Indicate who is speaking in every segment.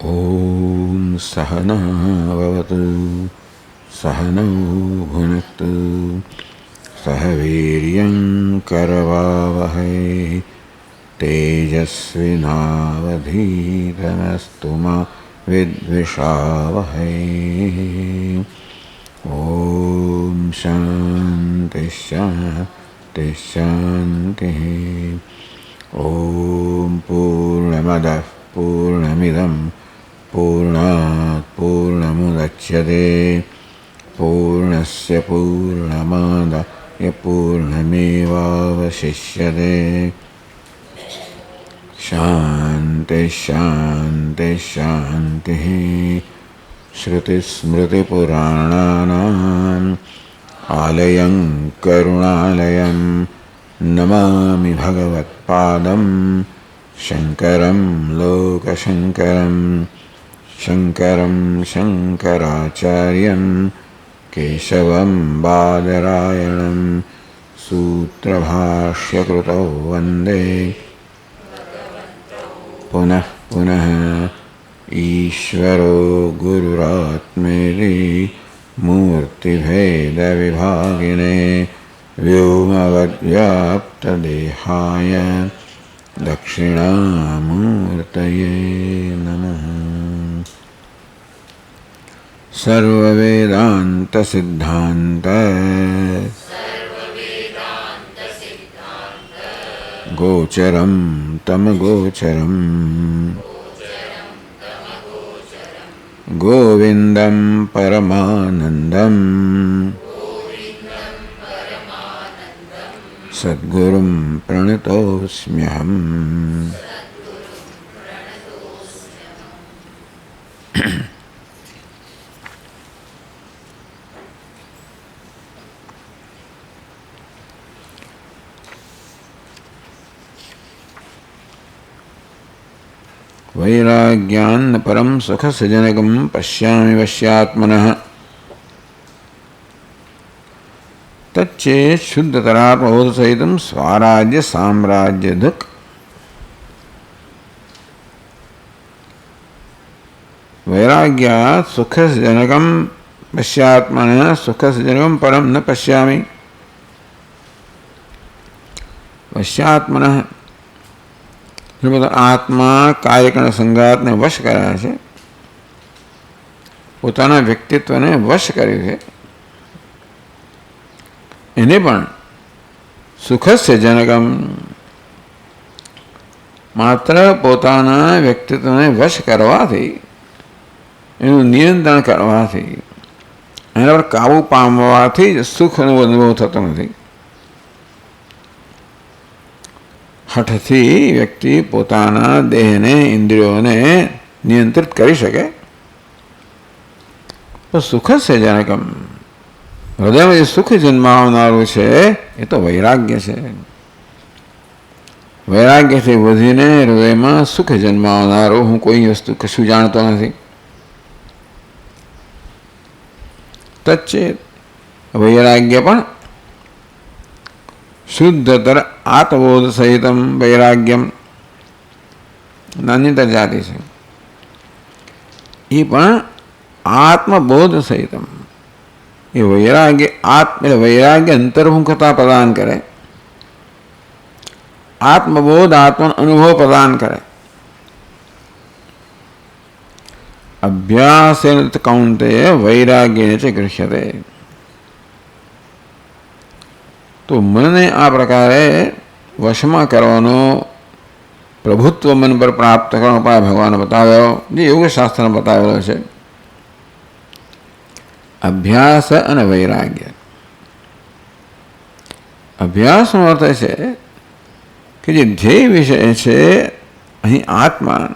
Speaker 1: ॐ सहनाववतु सहनौ भुनक्तु सह वीर्यं करवावहै तेजस्विनावधीतमस्तु मा विद्विषावहै। ॐ शान्तिः शान्तिः शान्तिः। ॐ पूर्णमदः पूर्णमिदं पूर्णात् पूर्णमुदच्यते पूर्णस्य पूर्णमादाय पूर्णमेवावशिष्यते। शान्तिः शान्तिः शान्तिः। श्रुतिस्मृतिपुराणानाम् आलयं करुणालयं नमामि भगवत्पादं शङ्करं लोकशङ्करं। शङ्करं शङ्कराचार्यं केशवं बादरायणं सूत्रभाष्यकृतौ वन्दे पुनः पुनः। ईश्वरो गुरुरात्मेति मूर्तिभेदविभागिने व्योमवद्व्याप्तदेहाय दक्षिणामूर्तये नमः। सर्ववेदान्तसिद्धान्त गोचरं तमगोचरं गोविन्दं परमानन्दं सद्गुरुं प्रणतोऽस्म्यहम्। वैराग्यान्न परं सुखसजनकं पश्यामि वश्यात्मनः। तच्चेत् शुद्धतरात्मबोधसहितं स्वाराज्य साम्राज्य दुःख। वैराग्यात् सुखसजनकं पश्यात्मनः सुखसजनकं परं न पश्यामि वश्यात्मनः। આત્મા કાર્યકરણ સંગાતને વશ કર્યા છે, પોતાના વ્યક્તિત્વને વશ કર્યું છે. એને પણ સુખસ્ય જનકમ, માત્ર પોતાના વ્યક્તિત્વને વશ કરવાથી, એનું નિયંત્રણ કરવાથી, એના પર કાબુ પામવાથી જ સુખનો અનુભવ થતો નથી. હઠથી વ્યક્તિ પોતાના દેહને ઇન્દ્રિયોને નિયંત્રિત કરી શકે તો સુખ છે જનકમ. હૃદયમાં જે સુખ જન્માવનારું છે એ તો વૈરાગ્ય છે. વૈરાગ્યથી વધીને હૃદયમાં સુખ જન્માવનારો હું કોઈ વસ્તુ કશું જાણતો નથી. તચ્ચેત વૈરાગ્ય પણ શુદ્ધતર આત્મબોધ સહિતમ વૈરાગ્યમ, નાન્યતર જાતિ છે. એ પણ આત્મબોધ સહિતમ. એ વૈરાગ્ય એટલે વૈરાગ્ય અંતર્મુખતા પ્રદાન કરે, આત્મબોધ આત્મનો અનુભવ પ્રદાન કરે. અભ્યાસેન કૌંતેય વૈરાગ્યેન ચ ગૃહ્યતે. તો મનને આ પ્રકારે વશમાં કરવાનો, પ્રભુત્વ મન પર પ્રાપ્ત કરવાનો ઉપાય ભગવાને બતાવ્યો, જે યોગશાસ્ત્રને બતાવેલો છે. અભ્યાસ અને વૈરાગ્ય. અભ્યાસનો અર્થ છે કે જે ધ્યેય વિષય છે અહીં આત્મા,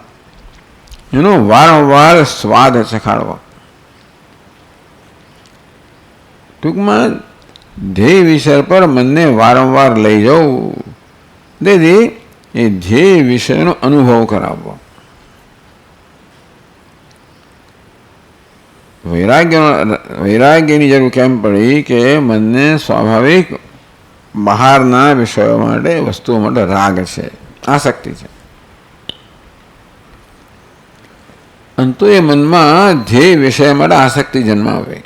Speaker 1: એનો વારંવાર સ્વાદ ચખાડવો. ટૂંકમાં ધ્યેય વિષય પર મનને વારંવાર લઈ જવું, તેથી એ ધ્યેય વિષયનો અનુભવ કરાવવો. વૈરાગ્યની જરૂર કેમ પડી કે મનને સ્વાભાવિક બહારના વિષયો માટે, વસ્તુઓ માટે રાગ છે, આસક્તિ છે. અંતો એ મનમાં ધ્યેય વિષય માટે આસક્તિ જન્માવે,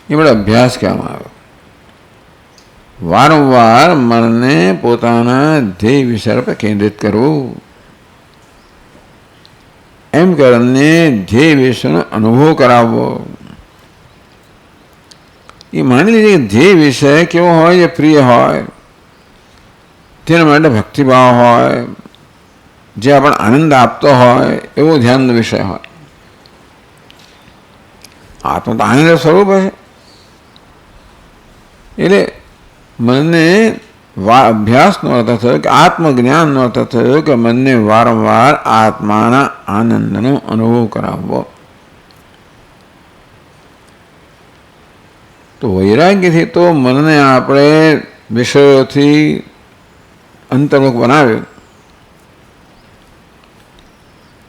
Speaker 1: એ માટે અભ્યાસ કહેવામાં આવે. વારંવાર મનને પોતાના ધ્યેય વિષય પર કેન્દ્રિત કરવું, એમ કરીને ધ્યેય વિષયનો અનુભવ કરાવવો. એ માની લીધે કે ધ્યેય વિષય કેવો હોય, જે પ્રિય હોય, તેના માટે ભક્તિભાવ હોય, જે આપણને આનંદ આપતો હોય, એવો ધ્યાનનો વિષય હોય. આત્મા તો આનંદ સ્વરૂપ છે. એટલે મનને અભ્યાસનો અર્થ થયો કે આત્મજ્ઞાનનો અર્થ થયો કે મનને વારંવાર આત્માના આનંદનો અનુભવ કરાવવો. તો વૈરાગ્યથી તો મનને આપણે વિષયોથી અંતર્મુખ બનાવ્યું,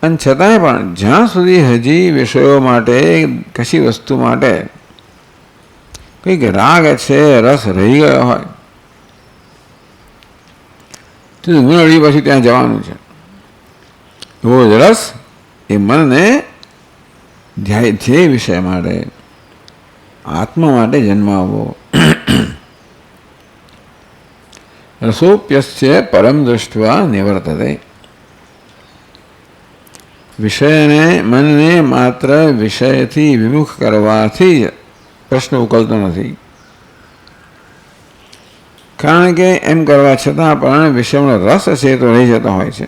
Speaker 1: અને છતાંય પણ જ્યાં સુધી હજી વિષયો માટે, કશી વસ્તુ માટે કંઈક રાગ છે, રસ રહી ગયો હોય, તો ઉમરડી પછી ત્યાં જવાનું છે. એવો જ રસ એ મનને ધ્યેય વિષય માટે, આત્મા માટે જન્માવવો. રસોપ્યસ્ય પરમ દૃષ્ટવા નિવર્તતે. વિષયને, મનને માત્ર વિષયથી વિમુખ કરવાથી જ પ્રશ્ન ઉકલતો નથી. કારણ કે એમ કરવા છતાં પણ વિષયનો રસ છે તો રહી જતો હોય છે.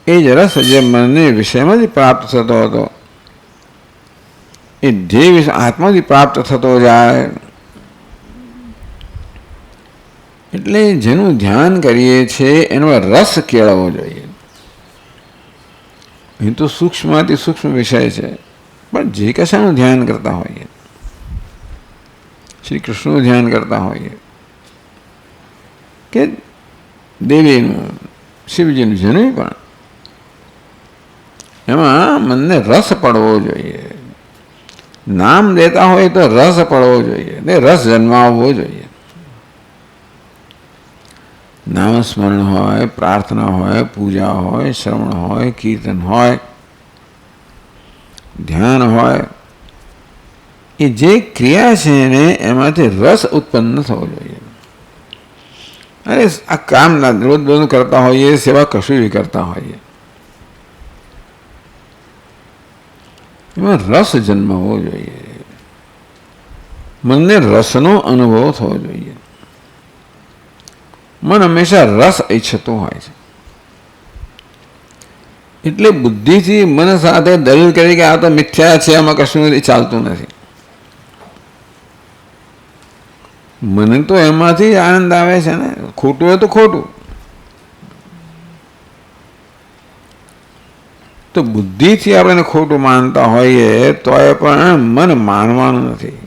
Speaker 1: એ જ રસ જે મનને વિષયમાંથી પ્રાપ્ત થતો હતો, એ ધ્યેય વિષય આત્માથી પ્રાપ્ત થતો જાય. એટલે જેનું ધ્યાન કરીએ છીએ એનો રસ કેળવવો જોઈએ. એ તો સૂક્ષ્મથી સૂક્ષ્મ વિષય છે, પણ જે કશાનું ધ્યાન કરતા હોઈએ, શ્રી કૃષ્ણનું ધ્યાન કરતા હોઈએ કે દેવીનું, શિવજીનું, જેનું પણ, એમાં મનને રસ પડવો જોઈએ. નામ દેતા હોય તો રસ પડવો જોઈએ, ને રસ જન્માવવો જોઈએ. નામસ્મરણ હોય, પ્રાર્થના હોય, પૂજા હોય, શ્રવણ હોય, કીર્તન હોય, ધ્યાન હોય, એ જે ક્રિયા છે ને એમાંથી રસ ઉત્પન્ન થવો જોઈએ. અરે આ કામ રોજ બધું કરતા હોઈએ, સેવા કશું બી કરતા હોઈએ, એમાં રસ જન્મવો જોઈએ. મનને રસનો અનુભવ થવો જોઈએ. મન હંમેશા રસ ઈચ્છતું હોય છે. એટલે બુદ્ધિથી મન સાથે દલીલ કરી કે આ તો મિથ્યા છે, આમાં કશું નથી, ચાલતું નથી. મને તો એમાંથી આનંદ આવે છે ને, ખોટું હોય તો ખોટું. તો બુદ્ધિથી આપણે ખોટું માનતા હોઈએ તો એ પણ મન માનવાનું નથી.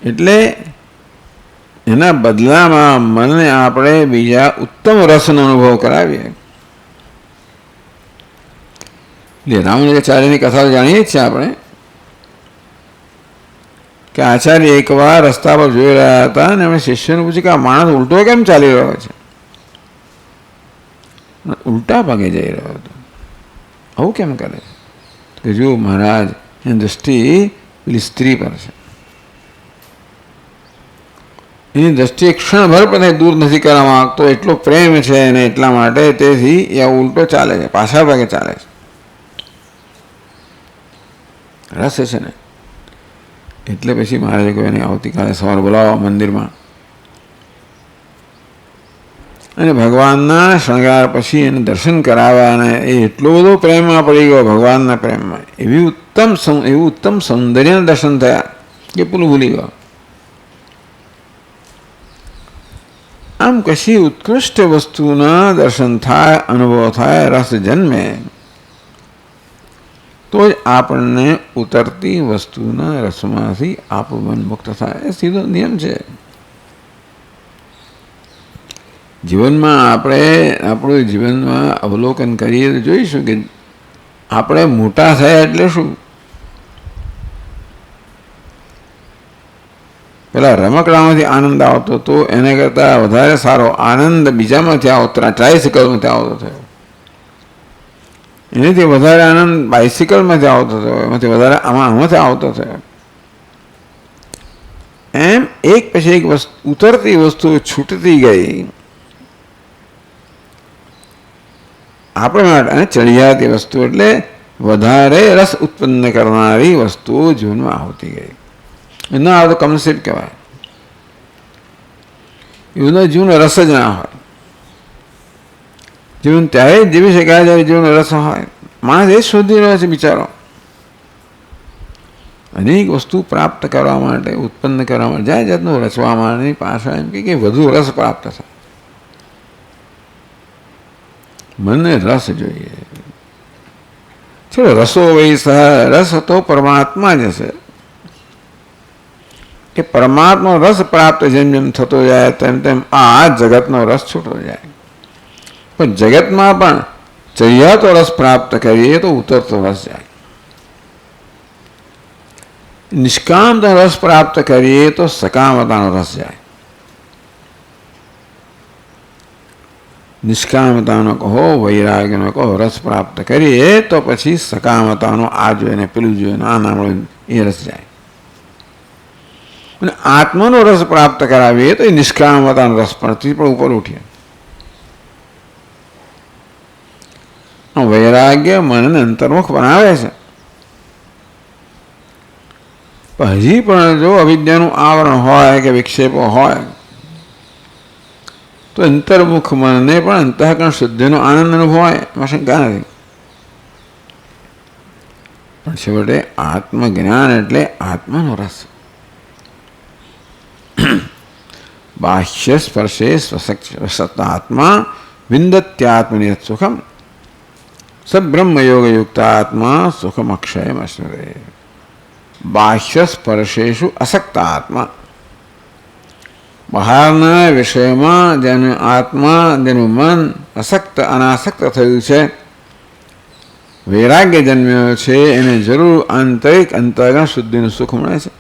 Speaker 1: એટલે એના બદલામાં મનને આપણે બીજા ઉત્તમ રસનો અનુભવ કરાવીએ. એટલે રામનગરાચાર્યની કથા જાણીએ જ છીએ આપણે કે આચાર્ય એકવાર રસ્તા પર જોઈ રહ્યા હતા અને એમણે શિષ્યને પૂછ્યું કે આ માણસ ઉલટો કેમ ચાલી રહ્યો છે? ઉલટા પગે જઈ રહ્યો હતો. આવું કેમ કરે? કે જો મહારાજ, એની દૃષ્ટિ પેલી સ્ત્રી પર છે, એની દ્રષ્ટિ ક્ષણભર પણ દૂર નથી કરવા માંગતો, એટલો પ્રેમ છે એને, એટલા માટે તેથી એ ઉલટો ચાલે છે, પાછા ભાગે ચાલે છે. રસ છે ને. એટલે પછી મહારાજે કહ્યું એને આવતીકાલે સવારે બોલાવો મંદિરમાં, અને ભગવાનના શણગાર પછી એને દર્શન કરાવ્યા. અને એ એટલો બધો પ્રેમમાં પડી ગયો, ભગવાનના પ્રેમમાં, એવું ઉત્તમ સૌંદર્યના દર્શન થયા કે પેલું ભૂલી ગયો. આમ કશી ઉત્કૃષ્ટ વસ્તુના દર્શન થાય, અનુભવ થાય, રસ જન્મે, તો જ આપણને ઉતરતી વસ્તુના રસમાંથી આપણું મન મુક્ત થાય. એ સીધો નિયમ છે. જીવનમાં આપણું જીવનમાં અવલોકન કરીએ તો જોઈશું કે આપણે મોટા થયા એટલે શું? પેલા રમકડામાંથી આનંદ આવતો હતો એના કરતાં વધારે સારો આનંદ બીજામાંથી આવતો, ટ્રાયસિકલમાંથી આવતો થયો. એનાથી વધારે આનંદ બાઇસિકલમાંથી આવતો થયો, એમાંથી વધારે આમાંથી આવતો થયો. એમ એક પછી એક વસ્તુ ઉતરતી વસ્તુ છૂટતી ગઈ આપણે માટે. અને ચડિયાતી વસ્તુ એટલે વધારે રસ ઉત્પન્ન કરનારી વસ્તુઓ જીવનમાં આવતી ગઈ. ના આવે તો કમનસીબ કહેવાય. એનું જીવન રસ જ ના હોય. જીવન ત્યારે જ જીવી શકાય જ્યારે જીવન રસ હોય. માણસ એ જ શોધી રહ્યો છે બિચારો. અનેક વસ્તુ પ્રાપ્ત કરવા માટે, ઉત્પન્ન કરવા માટે, જાત જાતનું રચવા માટે પાછળ એમ કે વધુ રસ પ્રાપ્ત થાય. મને રસ જોઈએ. ચલો રસો વૈસ, રસ તો પરમાત્મા જ હશે. એ પરમાત્મા રસ પ્રાપ્ત જેમ જેમ થતો જાય તેમ તેમ આ જગતનો રસ છૂટતો જાય. પણ જગતમાં પણ ચડિયાતો રસ પ્રાપ્ત કરીએ તો ઉતરતો રસ જાય. નિષ્કામતા રસ પ્રાપ્ત કરીએ તો સકામતાનો રસ જાય. નિષ્કામતાનો કહો, વૈરાગ્યનો કહો, રસ પ્રાપ્ત કરીએ તો પછી સકામતાનો આ જોઈને પેલું જોઈને આ નામ એ રસ જાય. અને આત્માનો રસ પ્રાપ્ત કરાવીએ તો એ નિષ્કામતાનો રસ પણ ઉપર ઉઠીએ. વૈરાગ્ય મનને અંતર્મુખ બનાવે છે. હજી પણ જો અવિદ્યાનું આવરણ હોય કે વિક્ષેપો હોય તો અંતર્મુખ મનને પણ અંતઃકરણ શુદ્ધિનો આનંદ અનુભવાય, એમાં શંકા નથી. પણ છેવટે આત્મજ્ઞાન એટલે આત્માનો રસ. બાહ્ય સ્પર્શે સ્વસત્તાત્મા વિંદત્યાત્મનિયત સુખમ સબ્રહ્મયોગયુક્ત આત્મા સુખમ અક્ષયમ અશ્નુરે. બાહ્ય સ્પર્શેષુ અસક્ત આત્મા, બહારના વિષયમાં જેનું આત્મા, જેનું મન અસક્ત અનાસક્ત થયું છે, વૈરાગ્ય જન્મ્યો છે, એને જરૂર આંતરિક અંતર્ગત શુદ્ધિનું સુખ મળે છે.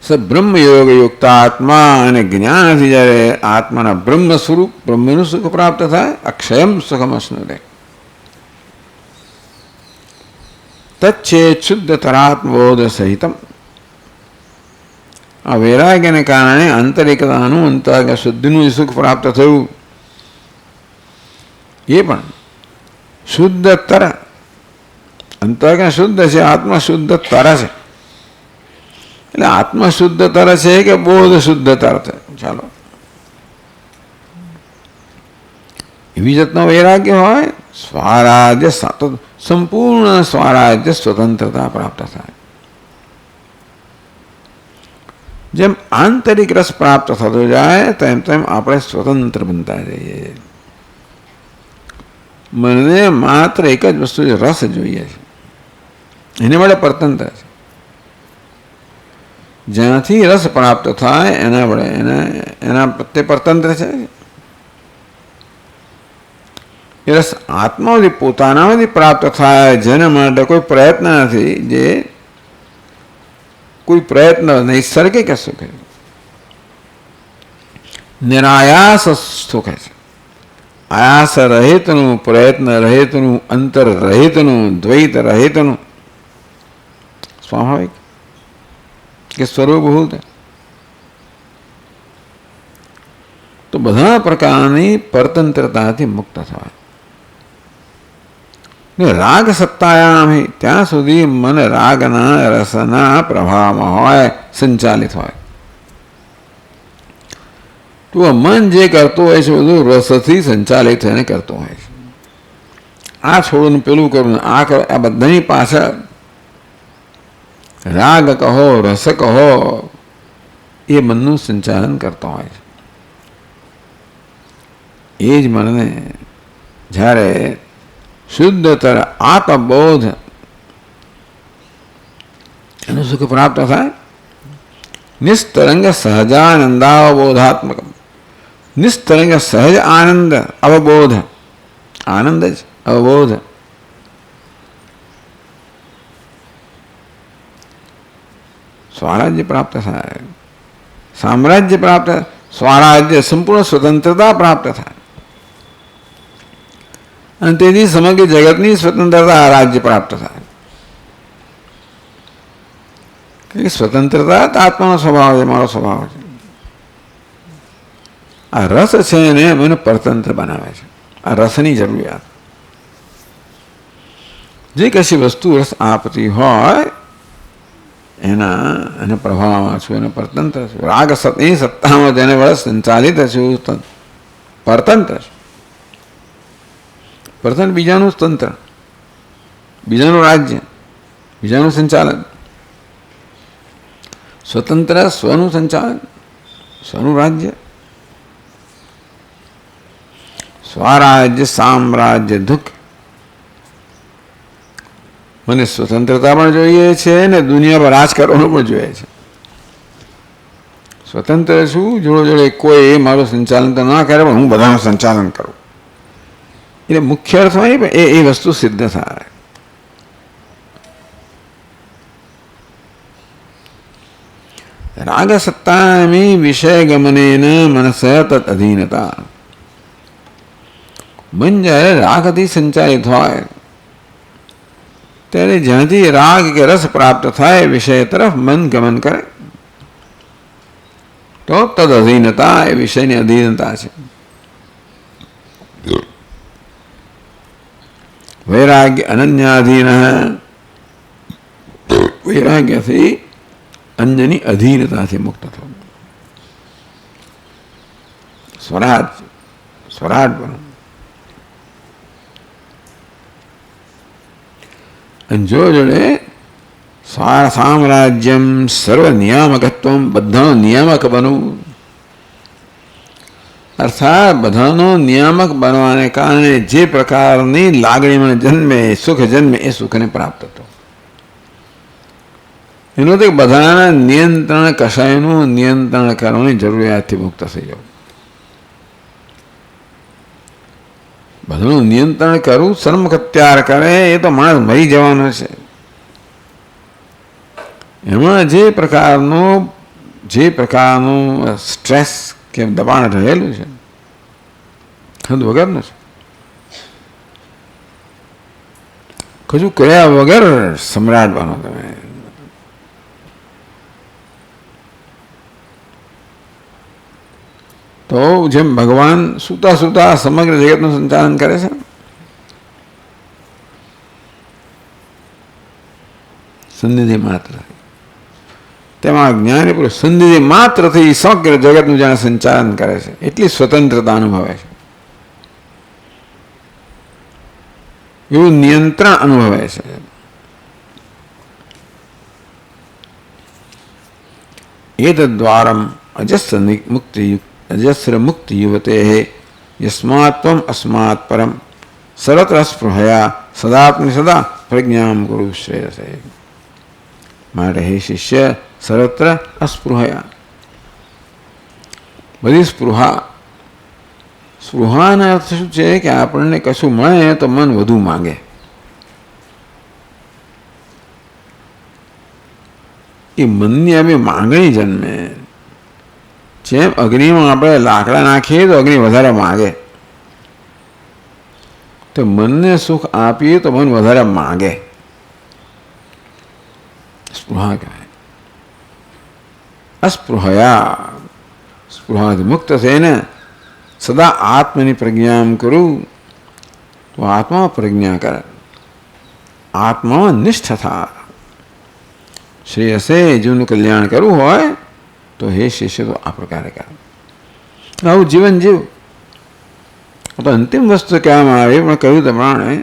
Speaker 1: સબ્રહ્મયોગયુક્ત આત્મા અને જ્ઞાનથી જ્યારે આત્માના બ્રહ્મ સ્વરૂપ બ્રહ્મનું સુખ પ્રાપ્ત થાય, અક્ષયમ સુખમ અશ્નુરે. તચ્છેત શુદ્ધતરાત્મબોધ સહિતમ. આ વૈરાગ્યને કારણે આંતરિકતાનું અંતર્ગત શુદ્ધિનું સુખ પ્રાપ્ત થયું. એ પણ શુદ્ધતર, અંતર્ગત શુદ્ધ છે, આત્મા શુદ્ધતર છે. એટલે આત્મા શુદ્ધતર છે કે બોધ શુદ્ધતર છે. ચાલો એવી જાતનો વૈરાગ્ય હોય, સ્વરાજ્ય સંપૂર્ણ સ્વરાજ્ય સ્વતંત્રતા પ્રાપ્ત થાય. જેમ આંતરિક રસ પ્રાપ્ત થતો જાય તેમ તેમ આપણે સ્વતંત્ર બનતા જઈએ. મને માત્ર એક જ વસ્તુ રસ જોઈએ છે, એને વડે પરતંત્ર છે. જ્યાંથી રસ પ્રાપ્ત થાય એના વડે એના પ્રત્યે પરતંત્ર છે. એ રસ આત્મામાંથી પોતાનામાંથી પ્રાપ્ત થાય, જેના માટે કોઈ પ્રયત્ન નથી, જે કોઈ પ્રયત્ન નૈસર્ગિક સુખ છે, નિરાયાસ સુખ છે. આયાસ રહિતનું, પ્રયત્ન રહિતનું, અંતર રહિતનું, દ્વૈત રહિતનું, સ્વાભાવિક કે સ્વરૂપભૂત. તો બધા પ્રકારની પરતંત્રતાથી મુક્ત થવાય. રાગ સત્તાયામ, ત્યાં સુધી મન રાગના રસના પ્રભાવમાં હોય, સંચાલિત હોય. તો મન જે કરતો હોય છે બધું રસથી સંચાલિત થઈને કરતો હોય છે. આ છોડું પેલું કરું, આ કરો, આ બધાની પાછળ રાગ કહો, રસ કહો, એ મનનું સંચાલન કરતો હોય છે. એ જ મનને જ્યારે શુદ્ધતર આત્મબોધ એનું સુખ પ્રાપ્ત થાય, નિસ્તરંગ સહજાનંદાવબોધાત્મક, નિસ્તરંગ સહજ આનંદ અવબોધ, આનંદ જ અવબોધ. સ્વરાજ્ય પ્રાપ્ત થાય, સામ્રાજ્ય પ્રાપ્ત થાય, સ્વરાજ્ય સંપૂર્ણ સ્વતંત્રતા પ્રાપ્ત થાય. અને તેથી સમગ્ર જગતની સ્વતંત્રતા રાજ્ય પ્રાપ્ત થાય. સ્વતંત્રતા તો આત્માનો સ્વભાવ છે, મારો સ્વભાવ છે. આ રસ છે ને મને પરતંત્ર બનાવે છે. આ રસની જરૂરિયાત. જે કશી વસ્તુ રસ આપતી હોય એના પ્રભાવમાં છું, એને પરતંત્ર છું. રાગ એ સત્તામાં જેને વડે સંચાલિત છું, પરતંત્ર છું. પરતંત્ર બીજાનું તંત્ર, બીજાનું રાજ્ય, બીજાનું સંચાલન. સ્વતંત્ર સ્વનું સંચાલન, સ્વનું રાજ્ય. સ્વરાજ્ય સામ્રાજ્ય દુઃખ. મને સ્વતંત્રતા પણ જોઈએ છે ને દુનિયા પર રાજ કરવાનું પણ જોઈએ છે. સ્વતંત્ર છું, જોડે જોડે કોઈ મારું સંચાલન તો ના કરે, પણ હું બધાનું સંચાલન કરું. એટલે મુખ્ય અર્થમાં નહીં, પણ એ વસ્તુ સિદ્ધ થાય. રાગ સત્તામી વિષય ગમનેન મનસ તત અધીનતા. મન જ્યારે રાગથી સંચાલિત હોય ત્યારે જ્યાંથી રાગ કે રસ પ્રાપ્ત થાય વિષય તરફ મન ગમન કરે તો તદ અધીનતા, એ વિષયની અધીનતા છે. વૈરાગ્ય અનન્યાધીન, વૈરાગ્યથી અન્યની અધીનતાથી મુક્ત થવું. સ્વરાજ, સ્વરાજ બનવું. અને જો જોડે સામ્રાજ્યમ સર્વ નિયામકત્વ, બધાનો નિયામક બનવું. અર્થાત બધાનો નિયામક બનવાને કારણે જે પ્રકારની લાગણીમાં જન્મે, સુખ જન્મે, એ સુખને પ્રાપ્ત થતો. એનું તો બધાના નિયંત્રણ, કશાયનું નિયંત્રણ કરવાની જરૂરિયાતથી મુક્ત થઈ જવું. બધાનું નિયંત્રણ કરવું, સન્મુખત્યાર કરે, એ તો માણસ મરી જવાનો છે. એમાં જે પ્રકારનું સ્ટ્રેસ કે દબાણ રહેલું છે, ખંડ વગરનું છે. કશું કર્યા વગર સમ્રાટ બનો તમે. તો જેમ ભગવાન સૂતા સૂતા સમગ્ર જગતનું સંચાલન કરે છે, સંનિધિ માત્ર, તેમાં જ્ઞાની પુરુષ સંનિધિ માત્રથી સમગ્ર જગતનું જાણે સંચાલન કરે છે. એટલી સ્વતંત્રતા અનુભવે છે, એવું નિયંત્રણ અનુભવે છે. એતદ્વારમ અજસ્ર મુક્તિ યુવતે યસ્માત્વમ અસ્માત પરમ સર્વત્ર સ્પૃહયા સદાત્મનિ સદા પ્રજ્ઞામ ગુરુ શ્રેયસે. માટે હે શિષ્ય, સર્વત્ર અસ્પૃહયા, બધી સ્પૃહા. સ્પૃહાનો અર્થ શું છે કે આપણને કશું મળે તો મન વધુ માંગે. એ મનની આવી માંગણી જન્મે. જેમ અગ્નિમાં આપણે લાકડા નાખીએ તો અગ્નિ વધારે માંગે, તો મનને સુખ આપીએ તો મન વધારે માંગે. સ્પૃહા કહેવાય. અસ્પૃહયા, સ્પૃહાથી મુક્ત થઈને સદા આત્મની પ્રજ્ઞામ કરું, તો આત્મા પ્રજ્ઞા કરે, આત્મામાં નિષ્ઠ થા. શ્રેયસે જીવનું કલ્યાણ કરવું હોય તો હે શિષ્ય, તો આ પ્રકારે કરે. આવું જીવન જીવ. તો અંતિમ વસ્તુ કહેવામાં આવે, પણ કહ્યું પ્રમાણે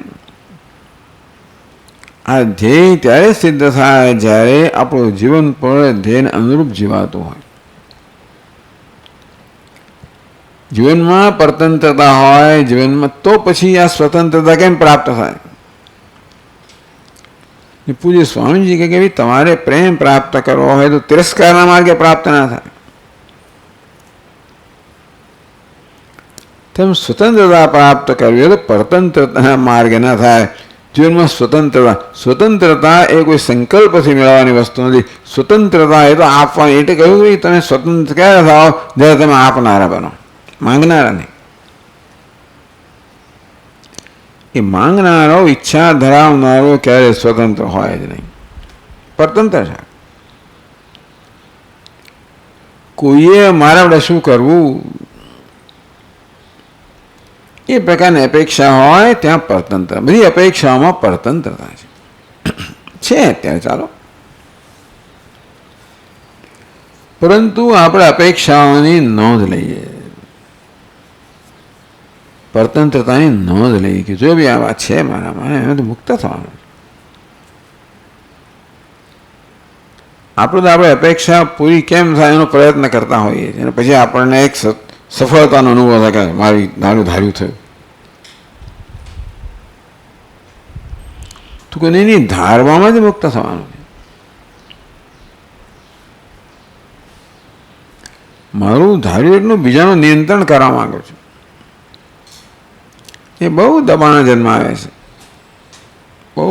Speaker 1: આ ધ્યેય ત્યારે સિદ્ધ થાય જ્યારે આપણું જીવન પણ ધ્યેયને અનુરૂપ જીવાતું હોય. જીવનમાં પરતંત્રતા હોય જીવનમાં, તો પછી આ સ્વતંત્રતા કેમ પ્રાપ્ત થાય? પૂજ્ય સ્વામીજી કહે કે તમારે પ્રેમ પ્રાપ્ત કરવો હોય તો તિરસ્કારના માર્ગે પ્રાપ્ત ના થાય. તેમ સ્વતંત્રતા પ્રાપ્ત કરવી હોય તો પરતંત્રતાના માર્ગે ના થાય. જીવનમાં સ્વતંત્રતા એ કોઈ સંકલ્પથી મેળવવાની વસ્તુ નથી. સ્વતંત્રતા એ તો આપવાની. એટલે કહ્યું કે તમે સ્વતંત્ર ક્યારે થાઓ? જ્યારે તમે આપનારા બનો, માંગનારા નહીં. એ માંગનારો, ઈચ્છા ધરાવનારો ક્યારે સ્વતંત્ર હોય જ નહીં, પરતંત્ર છે. કોઈએ મારા વડે શું કરવું એ પ્રકારની અપેક્ષા હોય ત્યાં પરતંત્ર. બધી અપેક્ષાઓમાં પરતંત્રતા છે અત્યારે. ચાલો, પરંતુ આપણે અપેક્ષાઓની નોંધ લઈએ, પરતંત્રતાની નોંધ લઈએ કે જો બી આ વાત છે મારામાં, એમાંથી મુક્ત થવાનું. આપણે તો આપણે અપેક્ષા પૂરી કેમ થાય એનો પ્રયત્ન કરતા હોઈએ છીએ, અને પછી આપણને એક સફળતાનો અનુભવ થાય કે મારું ધાર્યું થયું. તું કોઈ નહીં, ધારવામાં જ મુક્ત થવાનું. મારું ધાર્યું એટલું બીજાનું નિયંત્રણ કરવા માંગુ છું. એ બહુ દબાણ જન્માવે છે, બહુ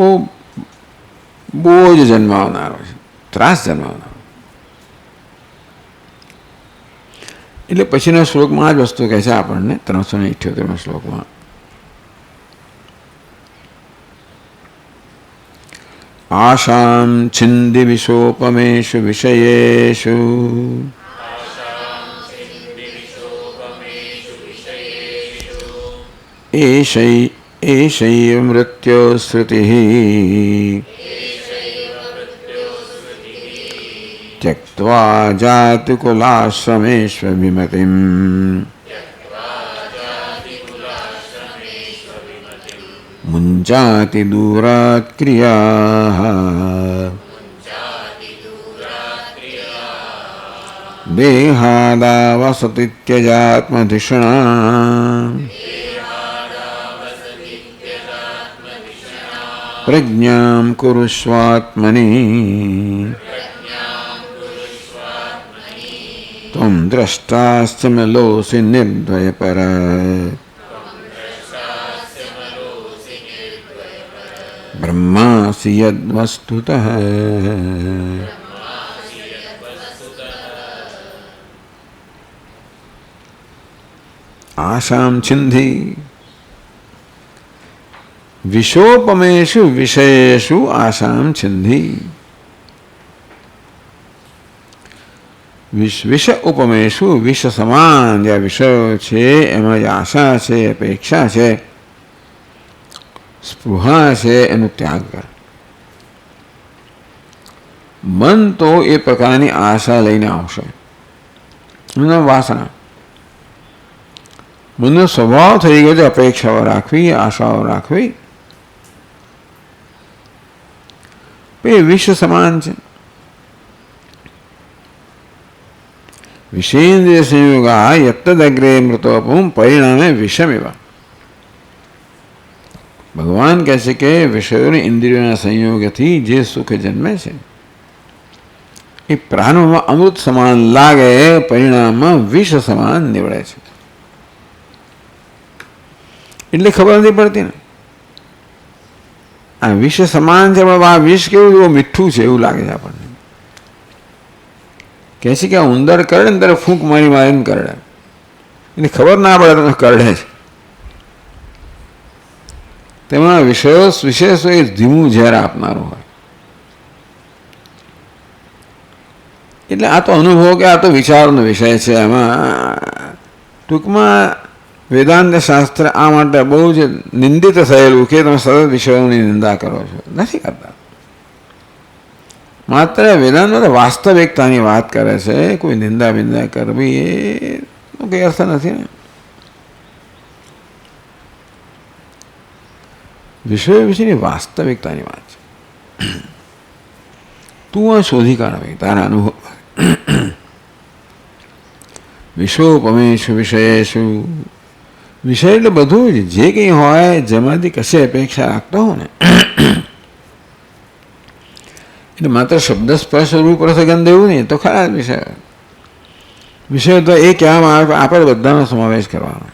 Speaker 1: બોજ જન્માવનારો છે, ત્રાસ જન્માવનારો. એટલે પછીના શ્લોકમાં આ જ વસ્તુ કહે છે આપણને, 378 શ્લોકમાં. આશામ છિંદિ વિશોપમેષુ વિષયેષુ એષૈવ મૃત્યો શ્રુતિઃ ત્યક્ત્વા જાતિકુલાશ્રમેષ્વવિમતિં મુञ्चाति दूरात् क्रियाः देहादावसति त्यजात्मधिषणा प्रज्ञां कुरुष्वात्मनि त्वं द्रष्टाश्च मलोऽसि निर्द्वयपर ब्रह्मासि यद्वस्तुतः. आशां छिन्धि विषोपमेषु विषयेषु आशां छिन्धि. विष उपमेषु विष સમાન જે વિષયો છે એમાં જે આશા છે, અપેક્ષા છે, સ્પૃહા છે, એનો ત્યાગ કર. મન તો એ પ્રકારની આશા લઈને આવશે. વાસના, મનનો સ્વભાવ થઈ ગયો છે અપેક્ષાઓ રાખવી, આશાઓ રાખવી. એ વિષ સમાન છે. વિષેન્દ્રિય સંયોગા યત્તદગ્રે મૃતોપમ પરિણામે વિષમેવા. ભગવાન કહે છે કે વિષયોની ઇન્દ્રિયોના સંયોગથી જે સુખ જન્મે છે એ પ્રારંભમાં અમૃત સમાન લાગે, પરિણામમાં વિષ સમાન નીવડે છે. એટલે ખબર નથી પડતી ને આ વિષ સમાન છે, પણ આ વિષ કેવું મીઠું છે એવું લાગે છે આપણને. કહે છે કે આ ઉંદર કરડે ને ત્યારે ફૂંક મારી મારીને કરડે, એટલે ખબર ના પડે તમે કરડે છે. તેમાં વિશેષો એ ધીમું ઝેર આપનારું હોય. એટલે આ તો અનુભવ કે આ તો વિચારનો વિષય છે. એમાં ટૂંકમાં વેદાંત શાસ્ત્ર આ માટે બહુ જ નિંદિત થયેલું કે તમે સતત વિષયોની નિંદા કરો છો. નથી કરતા. માત્ર વેદાંત વાસ્તવિકતાની વાત કરે છે. કોઈ નિંદા બિંદા કરવી એ કંઈ અર્થ નથી ને. વિષયો વિશેની વાસ્તવિકતાની વાત છે. તું આ શોધી કાઢ ભાઈ તારા અનુભવ. વિષોપમેષુ વિષયેષુ. વિષય એટલે બધું જ જે કંઈ હોય જેમાંથી કશે અપેક્ષા રાખતો હો ને, એટલે માત્ર શબ્દ સ્પર્શ રૂપ રસગંધ એવું નહીં, તો ખરા વિષય. વિષય તો એ કહેવામાં આવે આપણે બધાનો સમાવેશ કરવાનો.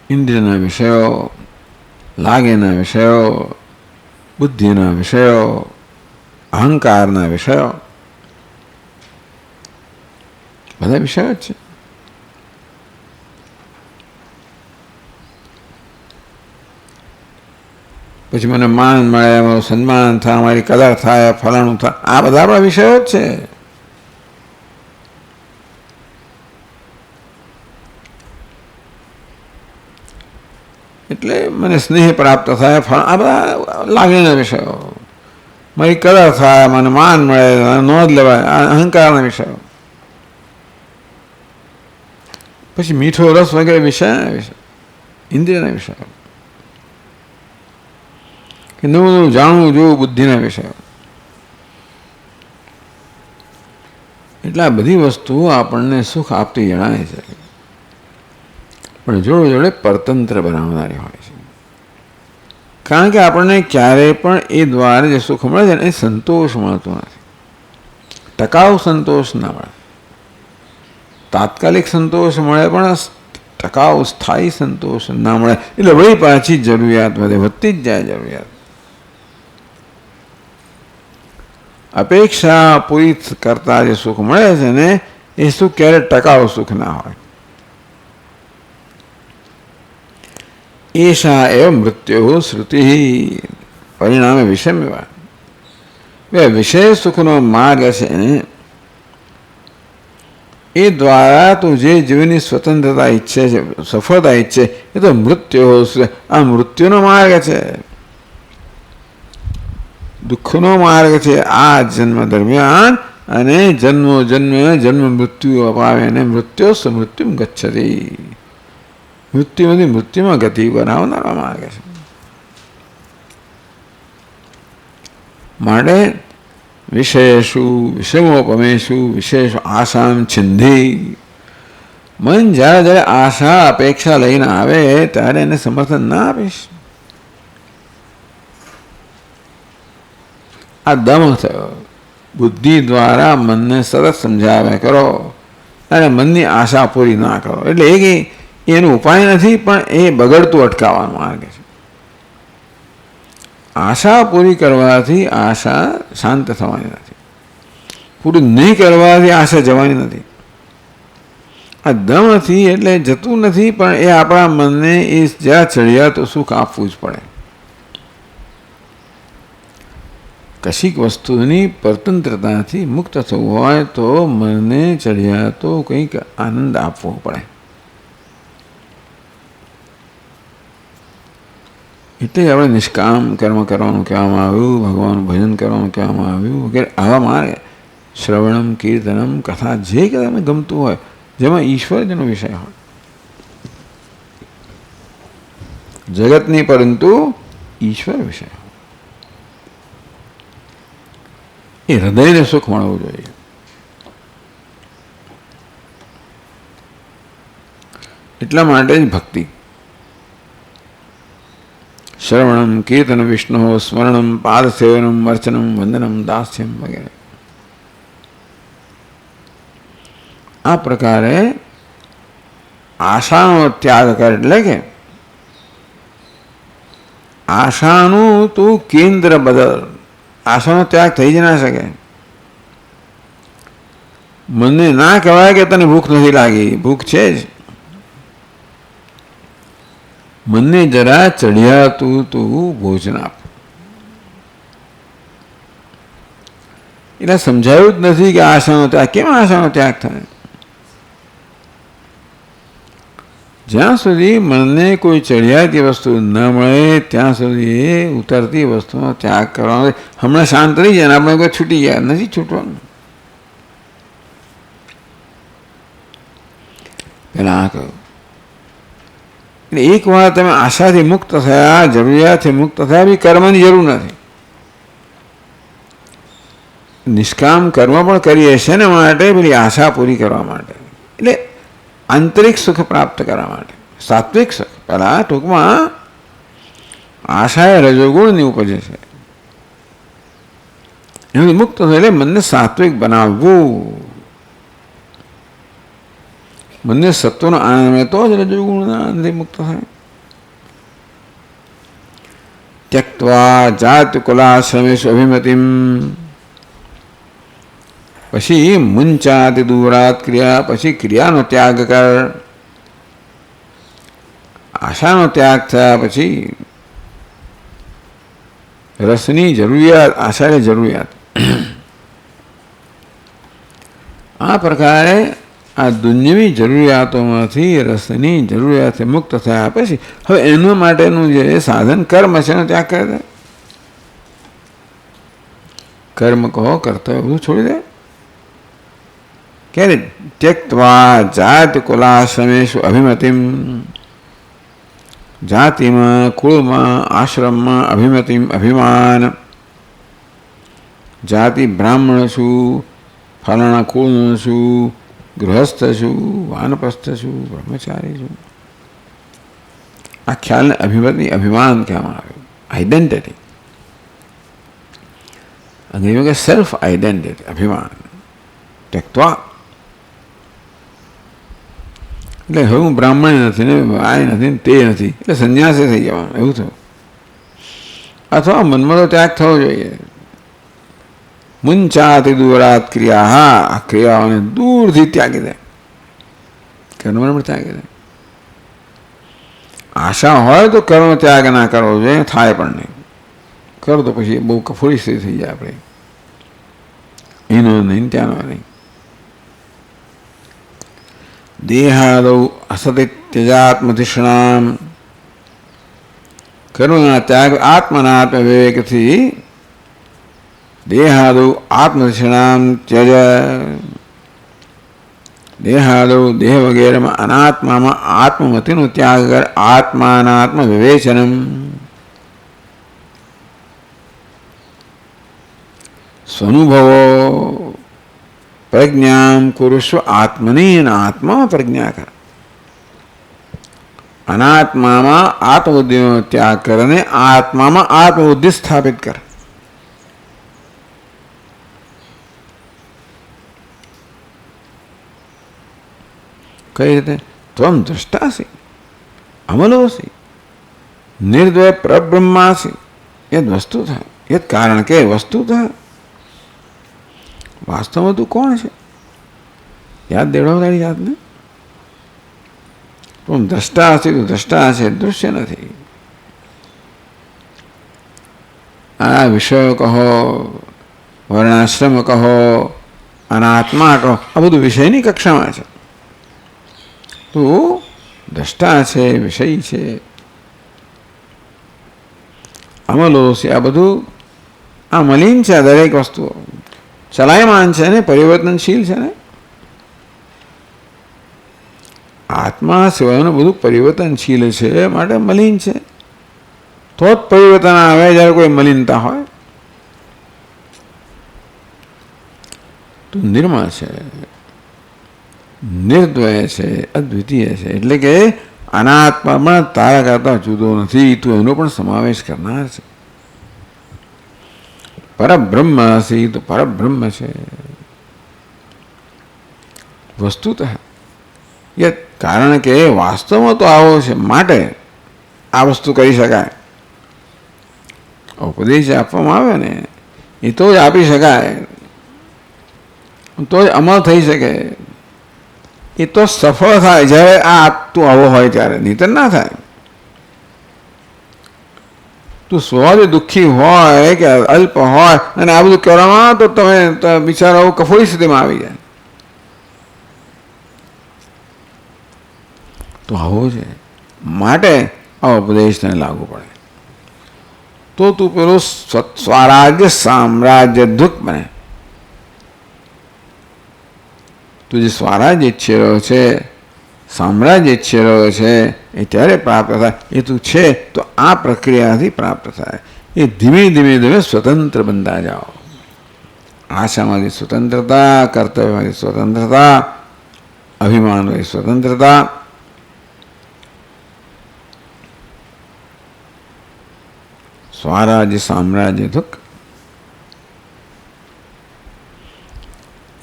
Speaker 1: ઇન્દ્રિયના વિષયો, લાગેના વિષયો, બુદ્ધિના વિષયો, અહંકારના વિષયો, બધા વિષયો જ છે. પછી મને માન મળે, મારું સન્માન થાય, મારી કદર થાય, ફલાણું થાય, આ બધા આપણા વિષયો જ છે. એટલે મને સ્નેહ પ્રાપ્ત થાય, આ બધા લાગણીના વિષયો. મારી કદર થાય, મને માન મળે, નોંધ લેવાય, આ અહંકારના વિષયો. પછી મીઠો રસ વગેરે વિષયના વિષય, ઇન્દ્રિયના વિષયો. કે નવું નવું જાણવું જોવું, બુદ્ધિના વિષયો. એટલે આ બધી વસ્તુઓ આપણને સુખ આપતી જણાય છે, પણ જોડે જોડે પરતંત્ર બનાવનારી હોય છે. કારણ કે આપણને ક્યારેય પણ એ દ્વારા જે સુખ મળે છે ને એ સંતોષ મળતો નથી. ટકાઉ સંતોષ ના મળે. તાત્કાલિક સંતોષ મળે પણ ટકાઉ સ્થાયી સંતોષ ના મળે. એટલે વળી પાછી જરૂરિયાત વધે, વધતી જ જાય જરૂરિયાત. અપેક્ષા પૂરી કરતા જે સુખ મળે છે ને એ સુખ ક્યારે ટકાઉ સુખ ના હોય. એષા એવ મૃત્યુ શ્રુતિ પરિણામે વિષમ્યવા. બે વિષય સુખનો માર્ગ છે ને એ દ્વારા તું જે જીવનની સ્વતંત્રતા ઈચ્છે છે, સફળતા ઈચ્છે, એ તો મૃત્યુ, આ મૃત્યુનો માર્ગ છે, દુઃખનો માર્ગ છે. આ જન્મ દરમિયાન અને જન્મો જન્મ મૃત્યુ અપાવે અને મૃત્યુ મૃત્યુ ગચ્છતિ, મૃત્યુમાંથી મૃત્યુમાં ગતિ બનાવનારો માર્ગ છે. માટે વિષયેષુ વિષમોપમેષુ વિશેષ આશામ છિંધી. મન જ્યારે જ્યારે આશા અપેક્ષા લઈને આવે ત્યારે એને સમર્થન ના આપીશ. આ દમ થયો. બુદ્ધિ દ્વારા મનને સરસ સમજાવ્યા કરો અને મનની આશા પૂરી ના કરો. એટલે એ એનો ઉપાય નથી, પણ એ બગડતું અટકાવવાનો માર્ગ છે. આશા પૂરી કરવાથી આશા શાંત થવાની નથી, પૂરી નહીં કરવાથી આશા જવાની નથી. આ દમથી એટલે જતું નથી, પણ એ આપણા મનને એ જ્યાં ચડ્યા તો સુખ આપવું જ પડે. કશીક વસ્તુની પરતંત્રતાથી મુક્ત થવું હોય તો મનને ચડ્યા તો કંઈક આનંદ આપવો પડે. એટલે આપણે નિષ્કામ કર્મ કરવાનું કહેવામાં આવ્યું, ભગવાનનું ભજન કરવાનું કહેવામાં આવ્યું વગેરે. આવા માર્ગ શ્રવણમ, કીર્તનમ, કથા, જે કે તમને ગમતું હોય, જેમાં ઈશ્વર જેનો વિષય હોય, જગતની પરંતુ ઈશ્વર વિષય હોય, એ હૃદયને સુખ મળવું જોઈએ. એટલા માટે જ ભક્તિ. શ્રવણમ, કીર્તન, વિષ્ણુ સ્મરણમ, પાદસેવનમ, અર્ચનમ, વંદનમ, દાસ્યમ વગેરે. આ પ્રકારે આશાનો ત્યાગ કર. એટલે કે આશાનું તું કેન્દ્ર બદલ. આશાનો ત્યાગ થઈ જ ના શકે. મને ના કહેવાય કે તને ભૂખ નથી લાગી, ભૂખ છે જ. મને જરા ચઢ્યા તું ભોજન આપ. એટલે સમજાયું જ નથી કે આશાનો ત્યાગ. કેમ આશાનો ત્યાગ થાય? જ્યાં સુધી મનને કોઈ ચઢિયાતી વસ્તુ ન મળે ત્યાં સુધી એ ઉતરતી વસ્તુનો ત્યાગ કરવાનો. હમણાં શાંત રહી જાય ને આપણે કોઈ છૂટી ગયા, નથી છૂટવાનું. પેલા આ કહ્યું. એટલે એક વાર તમે આશાથી મુક્ત થયા, જરૂરિયાતથી મુક્ત થયા, બી કર્મની જરૂર નથી. નિષ્કામ કર્મ પણ કરીએ છીએ ને માટે પેલી આશા પૂરી કરવા માટે. એટલે આંતરિક સુખ પ્રાપ્ત કરવા માટે, સાત્વિક સુખ. પહેલાં ટૂંકમાં આશા એ રજોગુણની ઉપજે છે. એનું મુક્ત થાય એટલે મનને સાત્વિક બનાવવું. મનને સત્વનો આનંદ મળે તો જ રજોગુણના આનંદથી મુક્ત થાય. ત્યક્ત્વા જાતિકુલાશ્રમેષુ અભિમતિમ. પછી મુંચાતિ દૂરાત ક્રિયા, પછી ક્રિયાનો ત્યાગ કર. આશાનો ત્યાગ થયા પછી રસની જરૂરિયાત, આશાની જરૂરિયાત. આ પ્રકારે આ દુન્યવી જરૂરિયાતોમાંથી રસની જરૂરિયાતથી મુક્ત થયા પછી હવે એના માટેનું જે સાધન કર્મ છે એનો ત્યાગ કરી દે. કર્મ કહો, કર્તવ્ય બધું છોડી દે. ક્યારે? ત્યક્ત્વા જાતિકુલાશ્રમેષુ અભિમતિમ. જાતિમાં, કુળમાં, આશ્રમમાં અભિમતિમ અભિમાન. જાતિ બ્રાહ્મણ છું, ફલાણા કુળનો છું, ગૃહસ્થ છું, વાનપ્રસ્થ છું, બ્રહ્મચારી છું. આ ખ્યાલને અભિમતિ અભિમાન કહેવામાં આવ્યું. આઈડેન્ટિટી, અંગ્રેજીમાં કે સેલ્ફ આઈડેન્ટિટી, અભિમાન. ત્યક્ત્વા એટલે હવે હું બ્રાહ્મણ નથી ને આ નથી ને તે નથી એટલે સંન્યાસી થઈ જવાનું એવું થયું. અથવા મનમાં તો ત્યાગ થવો જોઈએ. મુંચાતિ દૂરાત ક્રિયા, આ ક્રિયાઓને દૂરથી ત્યાગી દે, કર્મ ત્યાગી દે. આશા હોય તો કર્મ ત્યાગ ના કરવો જોઈએ, થાય પણ નહીં. કરો તો પછી બહુ કફોડી સ્થિતિ થઈ જાય આપણે. એનો નહીં ત્યાંનો નહીં. દેહાદૌ અસતિ ત્યજાત્મધિષણામ. કર્મના ત્યાગ આત્મનાત્મ વિવેકથી દેહાદૌ આત્મધિષણામ ત્યજ. દેહાદૌ દેહ વગેરેમાં અનાત્મામાં આત્મમતિનો ત્યાગ કર. આત્માનાત્મ વિવેચનમ. સ્વનુભવો પ્રજ્ઞામ કુરુષ્વ આત્મની. આત્મા પ્રજ્ઞા કર. અનાત્મામાં આત્મબુદ્ધિનો ત્યાગ કર અને આત્મામાં આત્મબુદ્ધિ સ્થાપિત કર. કઈ રીતે? ત્વમ દ્રષ્ટાસી અમલોસી નિર્દ્વય પરબ્રહ્માસી. યદ વસ્તુતઃ, યદ કારણ કે વસ્તુતઃ વાસ્તવમાં તું કોણ છે? યાદ દેવડાવ તારી જાતને. તું દ્રષ્ટા હશે, તું દ્રષ્ટા છે, દૃશ્ય નથી. આ વિષયો કહો, વર્ણાશ્રમ કહો, અનાત્મા કહો, આ બધું વિષયની કક્ષામાં છે. તું દ્રષ્ટા છે, વિષય છે. અમલો છે, આ બધું આ મલિન છે. આ દરેક વસ્તુઓ ચલાયમાન છે ને પરિવર્તનશીલ છે ને. આત્મા સિવાયનું બધું પરિવર્તનશીલ છે, માટે મલિન છે. તો જ પરિવર્તન આવે જ્યારે કોઈ મલિનતા હોય. તો નિર્મળ છે, નિર્દ્વય છે, અદ્વિતીય છે. એટલે કે અનાત્મા પણ તારા કરતા જુદો નથી, તું એનો પણ સમાવેશ કરનાર છે. પરબ્રહ્મ હસી તો પરબ્રહ્મ છે. વસ્તુતઃ એ કારણ કે વાસ્તવમાં તો આવો છે, માટે આ વસ્તુ કરી શકાય. ઉપદેશ આપવામાં આવે ને એ તો જ આપી શકાય, તો જ અમલ થઈ શકે. એ તો સફળ થાય જ્યારે આ તું આવો હોય ત્યારે, નહીંતર ના થાય. તું સ્વભાવે દુઃખી હોય કે અલ્પ હોય અને આ બધું કરવામાં તો તમે બિચારાઓ કફોડી સ્થિતિમાં આવી જાય. તો આવો છે માટે આ ઉપદેશ તને લાગુ પડે. તો તું પેલું સ્વરાજ્ય સામ્રાજ્ય દુઃખ બને. તું જે સ્વરાજ્ય ઈચ્છી રહ્યો છે, સામ્રાજ્ય ઈચ્છી રહ્યો છે, એ ત્યારે પ્રાપ્ત થાય. એ તું છે તો આ પ્રક્રિયાથી પ્રાપ્ત થાય. એ ધીમે ધીમે ધીમે સ્વતંત્ર બનતા જાઓ. આશામાંથી સ્વતંત્રતા, કર્તવ્યમાંથી સ્વતંત્રતા, અભિમાનમાંથી સ્વતંત્રતા. સ્વરાજ્ય સામ્રાજ્ય દુઃખ.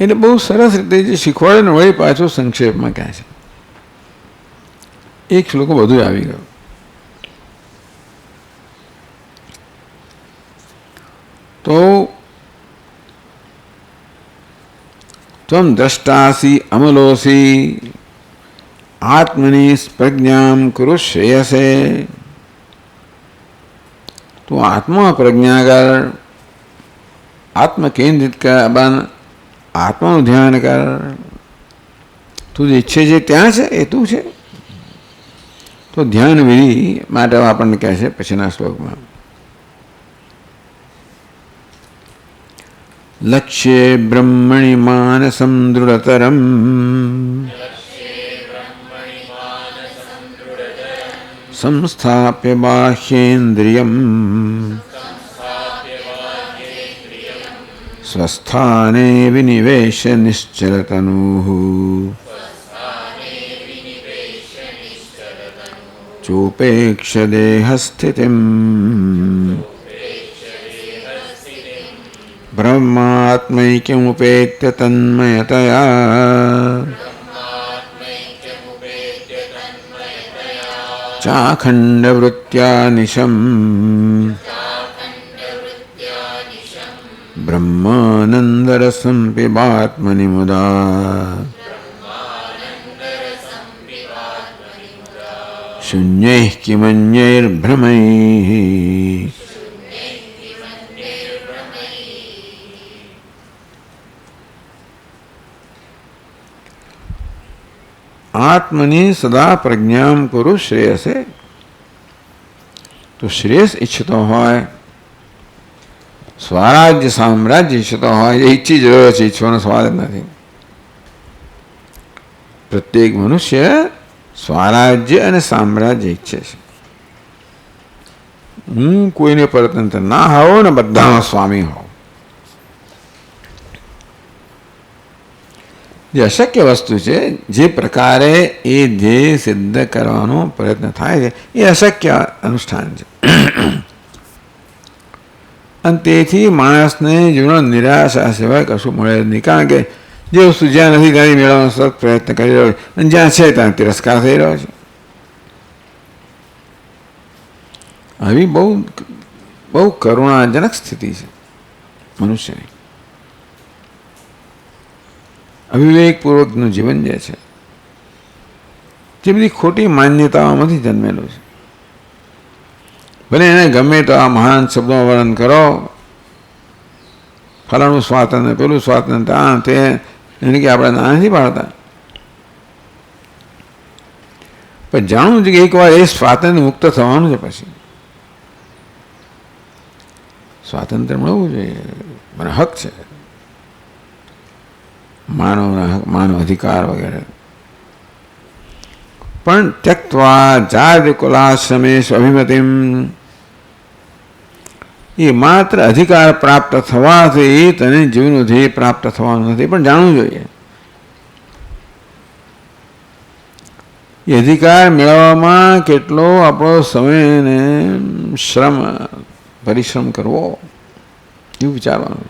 Speaker 1: એટલે બહુ સરસ રીતે જે શીખવાડે ને વળી પાછું સંક્ષેપમાં કહે છે. એક શ્લોક બધું આવી ગયું. ત્વમ દ્રષ્ટાસી અમલોસી આત્મની પ્રજ્ઞામ કુરુ શ્રેયસે. તું આત્મા પ્રજ્ઞા કર, આત્મ કેન્દ્રિત કર, આત્માનું ધ્યાન કર. તું જે ઈચ્છે છે ત્યાં છે એ તું છે. તો ધ્યાન વિધિ માટે આપણને કહે છે પછીના શ્લોકમાં, લક્ષ્યે બ્રહ્મણિ માનસં દૃઢતરમ સંસ્થાપ્ય બાહ્યેન્દ્રિયમ સ્वस्थाने विनिवेश्य निश्चलतनुः चोपेक्ष देहस्थितिं ब्रह्मात्मैक्यमुपेत्य तन्मयतया चाखण्डवृत्त्या निशम् ब्रह्मानन्दरसं पिबात्मनि मुदा शून्यैः किमन्यैर्भ्रमैः आत्मनि सदा प्रज्ञां कुरु श्रेयसे. तो श्रेयस ઈચ્છતો હોય, સ્વરાજ્ય સામ્રાજ્ય ઈચ્છતો હોય, એ ઈચ્છી જરૂર છે, ઈચ્છવાનો સવાલ જ નથી. પ્રત્યેક મનુષ્ય સ્વરાજ્ય અને સામ્રાજ્ય ઈચ્છે છે. હું કોઈને પરતંત્ર ના હોઉં ને બધાનો સ્વામી હોઉં. જે અશક્ય વસ્તુ છે, જે પ્રકારે એ ધ્યેય સિદ્ધ કરવાનો પ્રયત્ન થાય છે, એ અશક્ય અનુષ્ઠાન છે. અને તેથી માણસને જીવન નિરાશા સિવાય કશું મળે નહીં. કારણ કે જે વસ્તુ જ્યાં નથી ત્યાંથી મેળવવાનો સતત પ્રયત્ન કરી રહ્યો છે, અને જ્યાં છે ત્યાં તિરસ્કાર થઈ રહ્યો છે. આવી બહુ બહુ કરુણાજનક સ્થિતિ છે મનુષ્યની. અવિવેકપૂર્વકનું જીવન જે છે, જે બધી ખોટી માન્યતાઓમાંથી જન્મેલું છે. ભલે એને ગમે તો આ મહાન શબ્દોમાં વર્ણન કરો, ફલાણું સ્વાતંત્ર્ય, પેલું સ્વાતંત્ર્ય, આ તે, એને કે આપણે ના નથી પાડતા. પણ જાણવું છે કે એકવાર એ સ્વાતંત્ર્ય મુક્ત થવાનું છે. પછી સ્વાતંત્ર્ય મળવું જોઈએ, મને હક છે, માનવના હક, માનવ અધિકાર વગેરે. પણ ત્યક્ત્વા જાતિકુલાશ્રમેષુ અભિમતિમ, એ માત્ર અધિકાર પ્રાપ્ત થવાથી તને જીવનું ધ્યેય પ્રાપ્ત થવાનું નથી. પણ જાણવું જોઈએ એ અધિકાર મેળવવામાં કેટલો આપણો સમય અને પરિશ્રમ કરવો, એવું વિચારવાનું.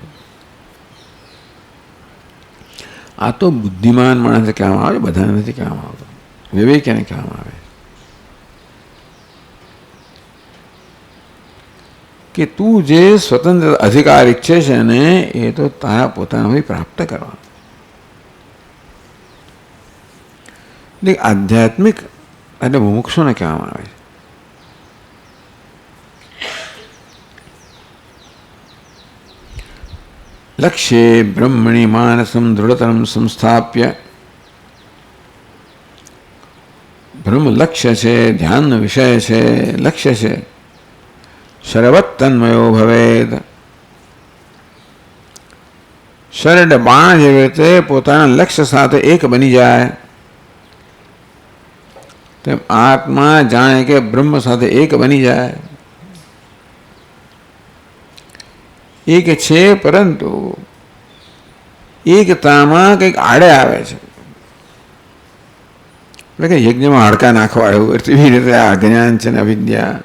Speaker 1: આ તો બુદ્ધિમાન માણસને કહેવામાં આવે, બધાને નથી કહેવામાં આવતો. વિવેકને કહેવામાં આવે કે તું જે સ્વતંત્ર અધિકાર ઈચ્છે છે ને, એ તો તારા પોતાનાથી પ્રાપ્ત કરવા. આધ્યાત્મિક એટલે મુમુક્ષુને કહેવામાં આવે છે. લક્ષ્યે બ્રહ્મણિ માનસં દૃઢતરમ સંસ્થાપ્ય. બ્રહ્મ લક્ષ્ય છે, ધ્યાનનો વિષય છે, લક્ષ્ય છે. શરવત્તન્મયો ભવેદ. શરડ બાણ જેવી રીતે પોતાના લક્ષ્ય સાથે એક બની જાય, તેમ આત્મા જાણે કે બ્રહ્મ સાથે એક બની જાય. એક છે, પરંતુ એકતામાં કંઈક આડે આવે છે. એટલે કે યજ્ઞમાં હાડકા નાખવા એવું, એવી રીતે આ અજ્ઞાન છે ને અવિદ્યા,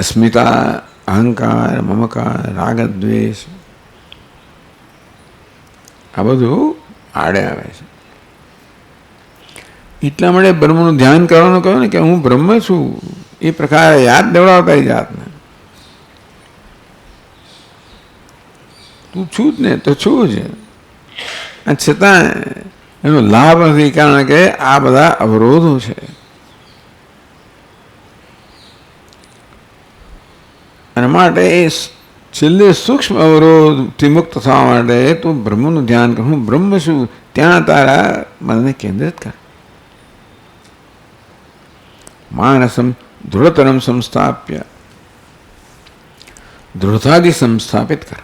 Speaker 1: અસ્મિતા, અહંકાર, મમકાર, રાગ, દ્વેષ, આ બધું આડે આવે છે. એટલા માટે બ્રહ્મનું ધ્યાન કરવાનું કહ્યું ને, કે હું બ્રહ્મ છું, એ પ્રકારે યાદ દેવડાવતા જાતને. તું છું જ ને, તો છું જ. છતાં એનો લાભ નથી, કારણ કે આ બધા અવરોધો છે. અને માટે એ છેલ્લે સૂક્ષ્મ અવરોધથી મુક્ત થવા માટે તું બ્રહ્મનું ધ્યાન કર. હું બ્રહ્મ છું ત્યાં તારા મનને કેન્દ્રિત કર. માનસમ દૃઢતરમ સંસ્થાપ્ય, દૃઢતાથી સંસ્થાપિત કર.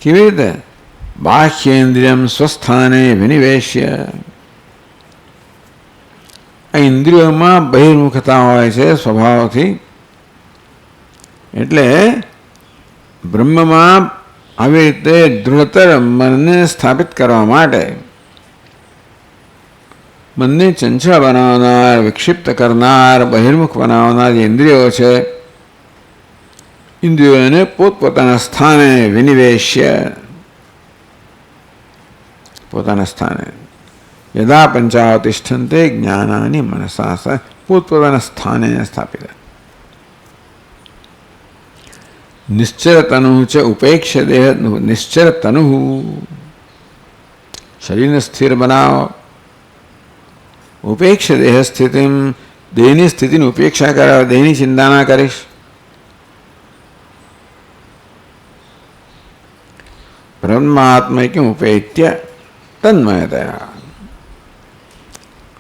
Speaker 1: કેવી રીતે? બાહ્યેન્દ્રિયમ સ્વસ્થાને વિનિવેશ્ય. આ ઇન્દ્રિયોમાં બહિર્મુખતા હોય છે સ્વભાવથી, એટલે બ્રહ્મમાં આવી રીતે દૃઢતર મનને સ્થાપિત કરવા માટે મનને ચંચળ બનાવનાર, વિક્ષિપ્ત કરનાર, બહિર્મુખ બનાવનાર જે ઇન્દ્રિયો છે, ઇન્દ્રિયોને પોતપોતાના સ્થાને વિનિવેશ્ય, પોતાના સ્થાને યદા પંચાવતિષ્ઠન્તે જ્ઞાનાની મનસા, પોતપોતાના સ્થાને સ્થાપિત. નિશ્ચર તનુ ચ ઉપેક્ષ દેહ, નિશ્ચર તનુ, શરીરને સ્થિર બનાવો. ઉપેક્ષ દેહ સ્થિતિ, દેહની સ્થિતિની ઉપેક્ષા કરાવે, દેહની ચિંતા ના કરીશ. બ્રહ્માત્મૈક્યમ ઉપેત્ય તન્મયતયા.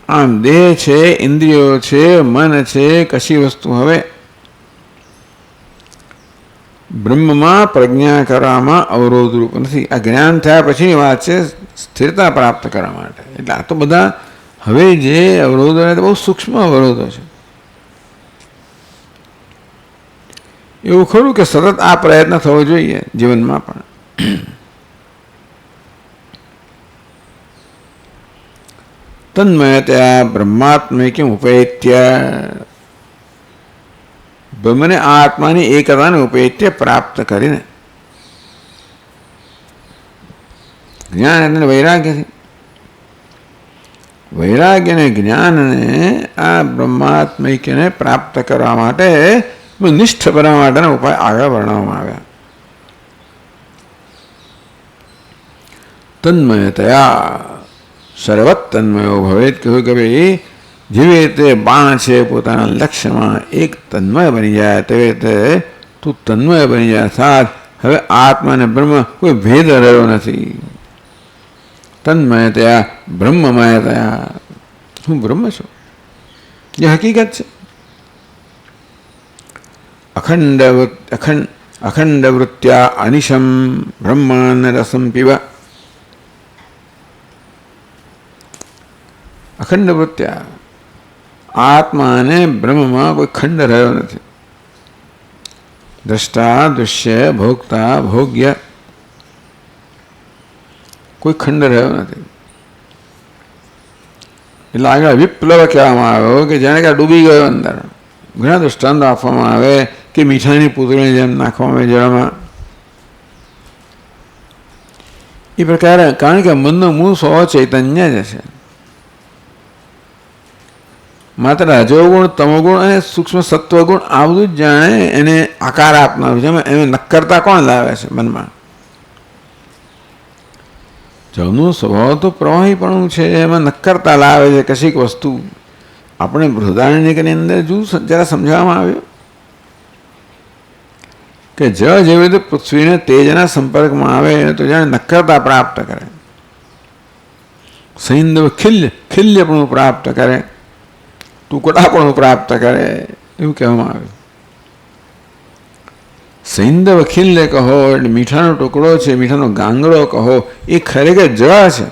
Speaker 1: આમ દેહ છે, ઇન્દ્રિયો છે, મન છે, કશી વસ્તુ હવે બ્રહ્મમાં પ્રજ્ઞા કરવામાં અવરોધરૂપ નથી. આ જ્ઞાન થયા પછીની વાત છે, સ્થિરતા પ્રાપ્ત કરવા માટે. એટલે આ તો બધા હવે જે અવરોધો બહુ સૂક્ષ્મ અવરોધો છે. એવું ખરું કે સતત આ પ્રયત્ન થવો જોઈએ જીવનમાં પણ. તન્મયતયા બ્રહ્માત્મૈક્યમ ઉપેત્ય, બ્રહ્મને આ આત્માની એકતાને ઉપેત્ય પ્રાપ્ત કરીને, જ્ઞાન એટલે વૈરાગ્યથી, વૈરાગ્ય અને જ્ઞાનને આ બ્રહ્માત્મૈક્યને પ્રાપ્ત કરવા માટે, નિષ્ઠ બનાવવા માટેના ઉપાય આગળ વર્ણવવામાં આવ્યા. તન્મયતયા સર્વત તન્મયો ભવેત. કહ્યું કે ભાઈ જેવી રીતે બાણ છે પોતાના લક્ષ્યમાં એક તન્મય બની જાય, તેવી રીતે તું તન્મય બની જાય. સાથ હવે આત્મા અને બ્રહ્મ કોઈ ભેદ રહ્યો નથી. તન્મયતયા બ્રહ્મમયતયા, હું બ્રહ્મ છું, જે હકીકત છે. અખંડ વૃત્યા અનિશમ બ્રહ્માન રસમ પીવા. અખંડ વૃત્યા, આત્મા અને બ્રહ્મમાં કોઈ ખંડ રહ્યો નથી. દ્રષ્ટા, દૃશ્ય, ભોગતા, ભોગ્ય, કોઈ ખંડ રહ્યો નથી. એટલે આગળ વિપ્લવ કહેવામાં આવ્યો કે જાણે કે ડૂબી ગયો અંદર. ઘણા દૃષ્ટાંતો આપવામાં આવે કે મીઠાની પૂતળીની જેમ નાખવામાં આવે જળમાં. એ પ્રકારે, કારણ કે મનનો મૂળ સ્વભાવ ચૈતન્ય જ છે. માત્ર રજોગુણ, તમોગુણ અને સૂક્ષ્મ સત્વગુણ આ બધું જ જાણે એને આકાર આપનારું છે. એને નક્કરતા કોણ લાવે છે મનમાં? જળનું સ્વભાવ તો પ્રવાહીપણું છે, એમાં નક્કરતા લાવે છે કશીક વસ્તુ. આપણે બૃહદારણ્યકની અંદર જરા સમજાવવામાં આવ્યું કે જળ જેવી રીતે પૃથ્વીને તેજના સંપર્કમાં આવે તો જાણે નક્કરતા પ્રાપ્ત કરે, સૈંદવ ખિલ્યપણું પ્રાપ્ત કરે, ટુકડાપણું પ્રાપ્ત કરે, એવું કહેવામાં આવ્યું. સૈંદવ ખિલ્ય કહો એટલે મીઠાનો ટુકડો છે, મીઠાનો ગાંગડો કહો, એ ખરેખર જળ છે.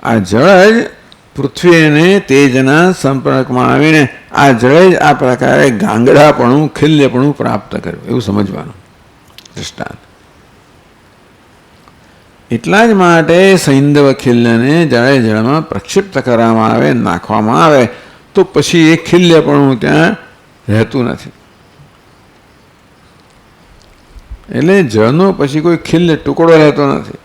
Speaker 1: આ જળ જ પૃથ્વીને તેજના સંપર્કમાં આવીને આ જળ જ આ પ્રકારે ગાંગડાપણું, ખિલ્યપણું પ્રાપ્ત કર્યું, એવું સમજવાનું દૃષ્ટાંત. એટલા જ માટે સૈંદવ ખિલ્યને જળે જળમાં પ્રક્ષિપ્ત કરવામાં આવે, નાખવામાં આવે તો પછી એ ખિલ્યપણું ત્યાં રહેતું નથી. એટલે જળનો પછી કોઈ ખિલ્ય ટુકડો રહેતો નથી,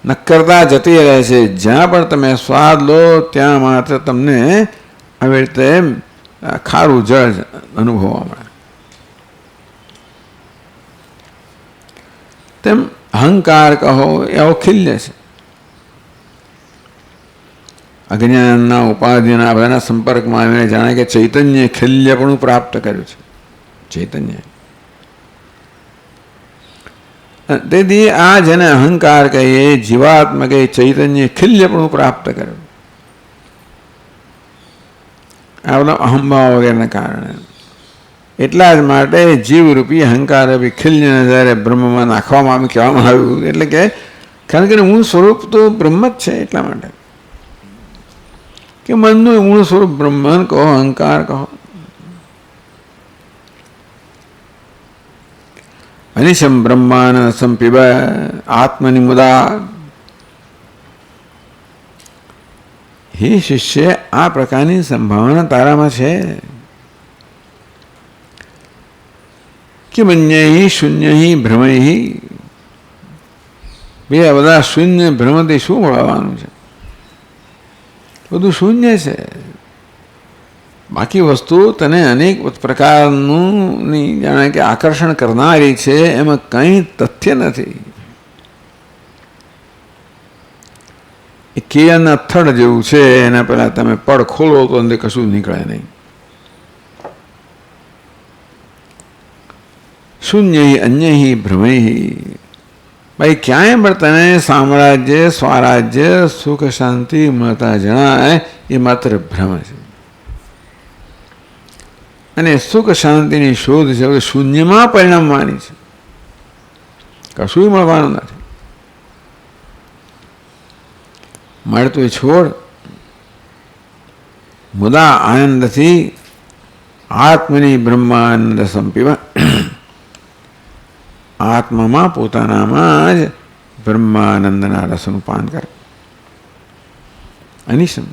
Speaker 1: નક્કરતા જતી રહે છે. જ્યાં પણ તમે સ્વાદ લો ત્યાં માત્ર તમને આવી રીતે ખારું જળ અનુભવવા મળે. તેમ અહંકાર કહો એવો ખિલ્ય છે. અજ્ઞાનના ઉપાધિના બધાના સંપર્કમાં આવીને જાણે કે ચૈતન્ય ખિલ્યપણું પ્રાપ્ત કર્યું છે. ચૈતન્ય તેથી આ જેને અહંકાર કહીએ, જીવાત્મા કહીએ, ચૈતન્ય ખિલ્યપણું પ્રાપ્ત કર્યું. આ બધા અહંભાવ વગેરેના કારણે. એટલા જ માટે જીવરૂપી અહંકાર રૂપી ખિલ્યને જ્યારે બ્રહ્મમાં નાખવામાં આવ્યું, કહેવામાં આવ્યું, એટલે કે કારણ કે મૂળ સ્વરૂપ તો બ્રહ્મ જ છે. એટલા માટે કે મનનું મૂળ સ્વરૂપ બ્રહ્મ કહો, અહંકાર કહો. અનિશમ બ્રહ્માન સંપીબ આત્મની મુદા. હે શિષ્ય, આ પ્રકારની સંભાવના તારામાં છે કે મન્યૈ શૂન્યૈ ભ્રમૈ. બે બધા શૂન્ય ભ્રમથી શું મળવાનું છે? બધું શૂન્ય છે. બાકી વસ્તુ તને અનેક પ્રકારનું જાણે કે આકર્ષણ કરનારી છે, એમાં કંઈ તથ્ય નથી. એ કેયાના થડ જેવું છે, એના પહેલાં તમે પડ ખોલો તો અંદર કશું નીકળે નહીં. શૂન્ય અન્ય ભ્રમૈ. ભાઈ ક્યાંય પણ તને સામ્રાજ્ય, સ્વરાજ્ય, સુખ શાંતિ મળતા જણાય એ માત્ર ભ્રમ છે. અને સુખ શાંતિની શોધ છે શૂન્યમાં પરિણામવાની છે, કશું મળવાનું નથી. મળતું એ છોડ. મુદા આનંદથી આત્મની બ્રહ્માનંદ સંપીવા. આત્મામાં પોતાનામાં જ બ્રહ્માનંદના રસનું પાન કરે. અનિશમ.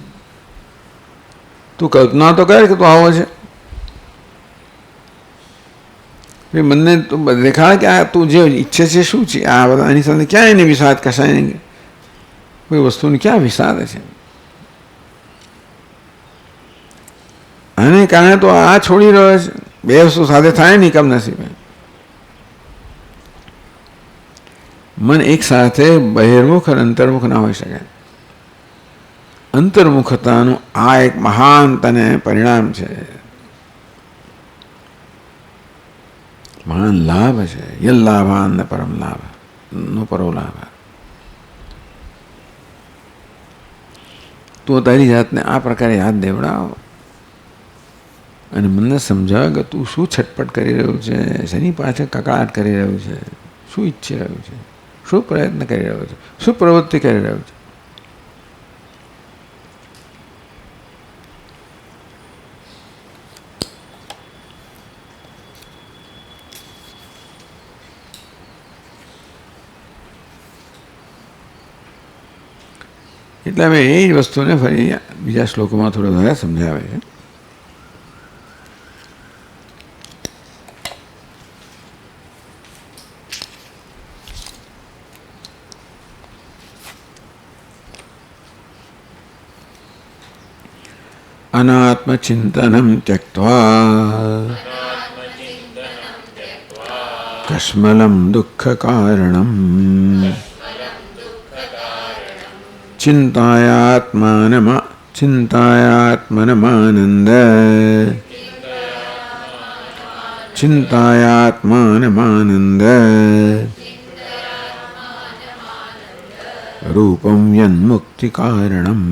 Speaker 1: તું કલ્પના તો કર કે તું આવો છે. મને તું દેખાડ કે આ તું જે ઈચ્છે છે શું છે? આ બધા આની સાથે ક્યાં એને વિષાદ કશાય નહીં. કોઈ વસ્તુની ક્યાં વિષાદ છે? આને કારણે તો આ છોડી રહ્યો છે. બે વસ્તુ સાથે થાય નહીં કમનસીબે. મન એક સાથે બહિર્મુખ અને અંતર્મુખ ના હોઈ શકે. અંતર્મુખતાનું આ એક મહાન તને પરિણામ છે, મહાન લાભ છે. યલ્લાભાન પરમ લાભ નો પરો લાભ. તું તારી જાતને આ પ્રકારે યાદ દેવડાવો અને મને સમજાવે કે તું શું છટપટ કરી રહ્યું છે, શેની પાછળ કકળાટ કરી રહ્યું છે, શું ઈચ્છી રહ્યું છે, શું પ્રયત્ન કરી રહ્યો છે, શું પ્રવૃત્તિ કરી રહ્યો છે. એટલે હવે એ જ વસ્તુને ફરી બીજા શ્લોકોમાં થોડો વધારે સમજાવે છે. અનાત્મચિંતનમ ત્યક્ત્વા કશ્મલમ દુઃખકારણમ ચિંતાયાત્માનમાનંદ રૂપમ યન્મુક્તિકારણમ.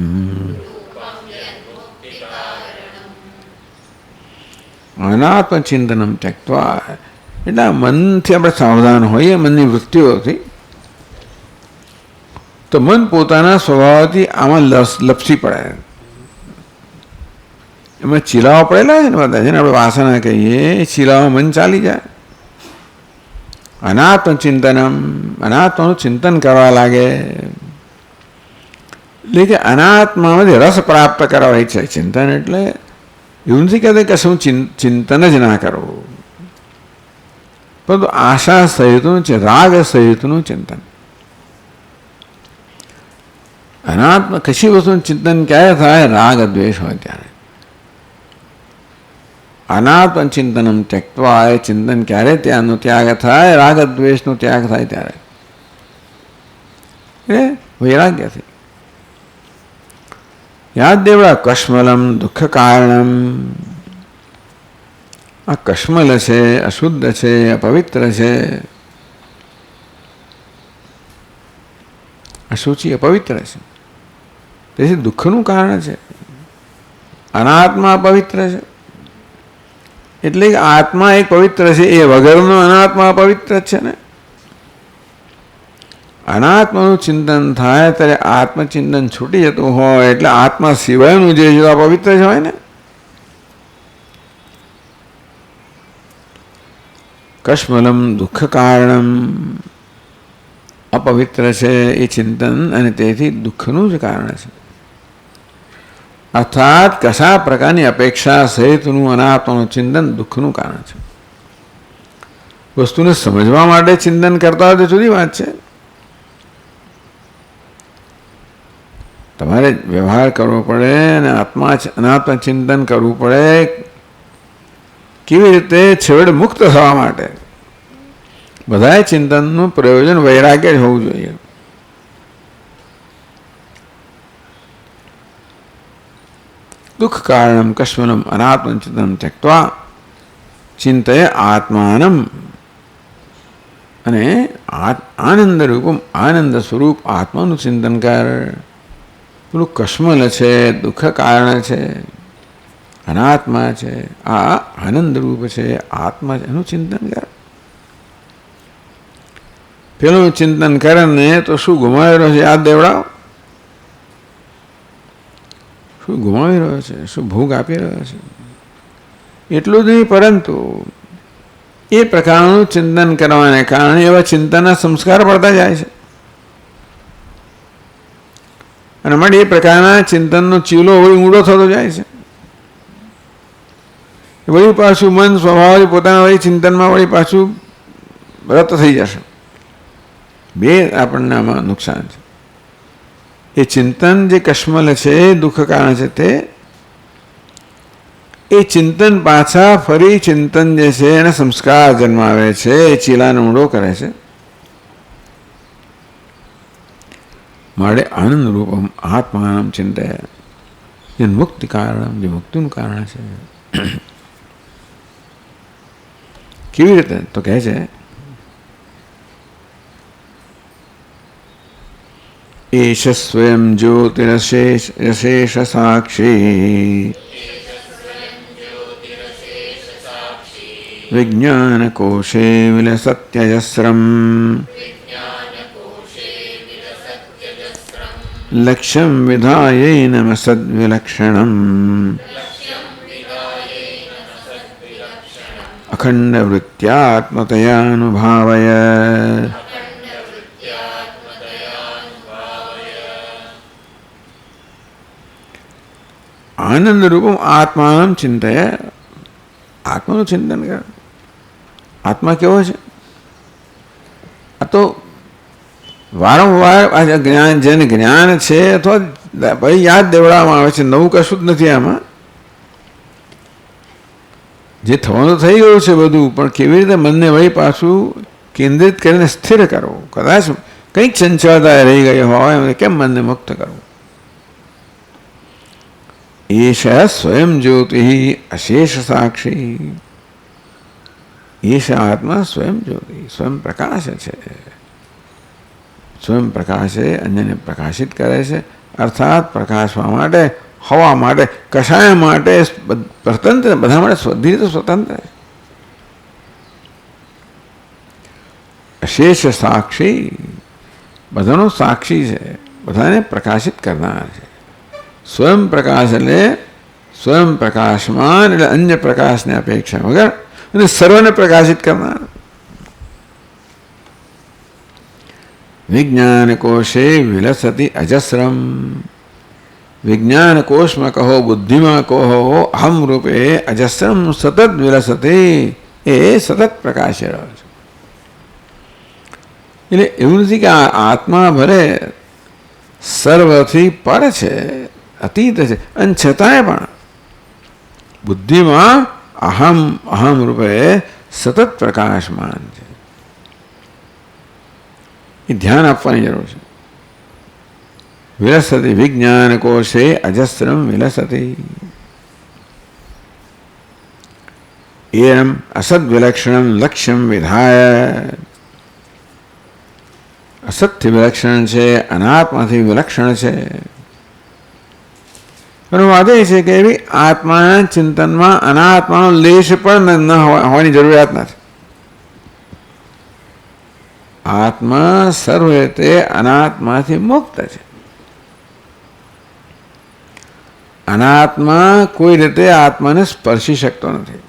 Speaker 1: અનાત્મચિંતનમ ત્યક્ત્વા એટલે મનથી આપણે સાવધાન હોઈએ, મનની વૃત્તિઓથી, તો મન પોતાના સ્વભાવથી આમાં લપસી પડે. એમાં ચીલાઓ પડેલા છે ને બધા, જેને આપણે વાસના કહીએ, ચીલાઓ મન ચાલી જાય. અનાત્મચિંતનમ, અનાત્માનું ચિંતન કરવા લાગે, એટલે કે અનાત્મામાંથી રસ પ્રાપ્ત કરવા ઈચ્છે. ચિંતન એટલે એવું નથી કહેતા કે શું ચિંતન જ ના કરવું, પરંતુ આશા સહિતનું છે, રાગ સહિતનું ચિંતન. અનાત્મ કશી વસ્તુનું ચિંતન ક્યારે થાય? રાગ દ્વેષ હોય ત્યારે. અનાત્મ ચિંતનમ ત્યક્ત્વા, એ ચિંતન ક્યારે ત્યાંનો ત્યાગ થાય? રાગ દ્વેષનો ત્યાગ થાય ત્યારે. એ વૈરાગ્યથી. યાદ દેવડા કશ્મલમ દુઃખ કારણમ. આ કશ્મલ છે, અશુદ્ધ છે, અપવિત્ર છે, અશુચિ અપવિત્ર છે, તેથી દુઃખનું કારણ છે. અનાત્મા અપવિત્ર છે, એટલે કે આત્મા એક પવિત્ર છે, એ વગરનો અનાત્મા અપવિત્ર છે ને. અનાત્માનું ચિંતન થાય ત્યારે આત્મચિંતન છૂટી જતું હોય, એટલે આત્મા સિવાયનું જે છે અપવિત્ર જ હોય ને. કશ્મલમ દુઃખ કારણમ, અપવિત્ર છે એ ચિંતન, અને તેથી દુઃખનું જ કારણ છે. અર્થાત કશા પ્રકારની અપેક્ષા સહિતનું અનાત્માનું ચિંતન દુઃખનું કારણ છે. વસ્તુને સમજવા માટે ચિંતન કરતા હોય તો જુદી વાત છે. તમારે વ્યવહાર કરવો પડે અને અનાત્મા ચિંતન કરવું પડે. કેવી રીતે? છેવટે મુક્ત થવા માટે. બધાએ ચિંતનનું પ્રયોજન વૈરાગ્ય જ હોવું જોઈએ. દુઃખ કારણમ કશ્મલમ અનાત્મ ચિંતન ત્યક્ત્વા ચિંતય આત્માનમ. અને આનંદ રૂપમ, આનંદ સ્વરૂપ આત્માનું ચિંતન કર. પેલું કશ્મલ છે, દુઃખ કારણ છે, અનાત્મા છે, આ આનંદ રૂપ છે, આત્મા છે, એનું ચિંતન કર. પેલું ચિંતન કરે ને તો શું ગુમાવી રહ્યો છે? યાદ દેવડાવો. શું ગુમાવી રહ્યો છે? શું ભોગ આપી રહ્યો છે? એટલું જ નહીં, પરંતુ એ પ્રકારનું ચિંતન કરવાને કારણે એવા ચિંતનના સંસ્કાર પડતા જાય છે. અને માટે એ પ્રકારના ચિંતનનો ચીલો વળી ઊંડો થતો જાય છે. વળી પાછું મન સ્વભાવ પોતાના વળી ચિંતનમાં વળી પાછું રત થઈ જશે. બે આપણને આમાં નુકસાન છે. એ ચિંતન જે કશ્મલ છે, દુઃખ કારણ છે, તે એ ચિંતન પાછા ફરી ચિંતન જે છે એને સંસ્કાર જન્માવે છે, એ ચીલાને ઊંડો કરે છે. માટે આનંદ રૂપમ આત્માનમ ચિંતય, જે મુક્તિ કારણ, જે મુક્તિનું કારણ છે. કેવી રીતે? તો કહે છે એશ સ્વયં જ્યોતિરશેષ સાક્ષી વિજ્ઞાનકોશે વિલસત્યજસ્રમ લક્ષ્યમ વિધાયેન સદ્વિલક્ષણમ અખંડ વૃત્યાત્મતયાનુભાવય. આનંદ રૂપમ આત્માનું ચિંતય, આત્માનું ચિંતન કર. આત્મા કેવો છે? આ તો વારંવાર જ્ઞાન, જેને જ્ઞાન છે અથવા ભાઈ યાદ દેવડાવવામાં આવે છે, નવું કશું જ નથી આમાં. જે થવાનું થઈ ગયું છે બધું, પણ કેવી રીતે મનને વળી પાછું કેન્દ્રિત કરીને સ્થિર કરવું. કદાચ કંઈક ચંચળતા રહી ગઈ હોય, કેમ મનને મુક્ત કરવું? એશ સ્વયં જ્યોતિ અશેષ સાક્ષી. એશ આત્મા સ્વયં જ્યોતિ, સ્વયં પ્રકાશ છે. સ્વયં પ્રકાશે અન્યને પ્રકાશિત કરે છે. અર્થાત પ્રકાશવા માટે, હવા માટે, કશાય માટે સ્વતંત્ર, બધા માટે બધી રીતે સ્વતંત્ર છે. અશેષ સાક્ષી, બધાનો સાક્ષી છે, બધાને પ્રકાશિત કરનાર છે. સ્વયં પ્રકાશ એટલે સ્વયં પ્રકાશમાન, એટલે અન્ય પ્રકાશને અપેક્ષા વગર, અને સર્વને પ્રકાશિત કરનાર. વિજ્ઞાન કોશે વિલસતી અજસ્રમ. વિજ્ઞાન કોશમાં કહો, બુદ્ધિમાં કહો, અહમ રૂપે અજસ્રમ સતત વિલસતી, એ સતત પ્રકાશ રહ્યો છે. એટલે એવું નથી કે આ આત્મા ભલે સર્વથી પર છે, અતીત છે, અને છતાંય પણ બુદ્ધિમાં અહમ રૂપે સતત પ્રકાશમાન છે. એ ધ્યાન આપવાની જરૂર છે. વિલસતી વિજ્ઞાન કોશે અજસ્રમ વિલસતી. એમ અસદ્વિલક્ષણમ લક્ષ્યમ વિધાય. અસતથી વિલક્ષણ છે, અનાત્માથી વિલક્ષણ છે. પણ વાત એ છે કે એવી આત્માના ચિંતનમાં અનાત્માનો લેશ પણ ન હોવાની જરૂરિયાત નથી. આત્મા સર્વ રીતે અનાત્માથી મુક્ત છે. અનાત્મા કોઈ રીતે આત્માને સ્પર્શી શકતો નથી.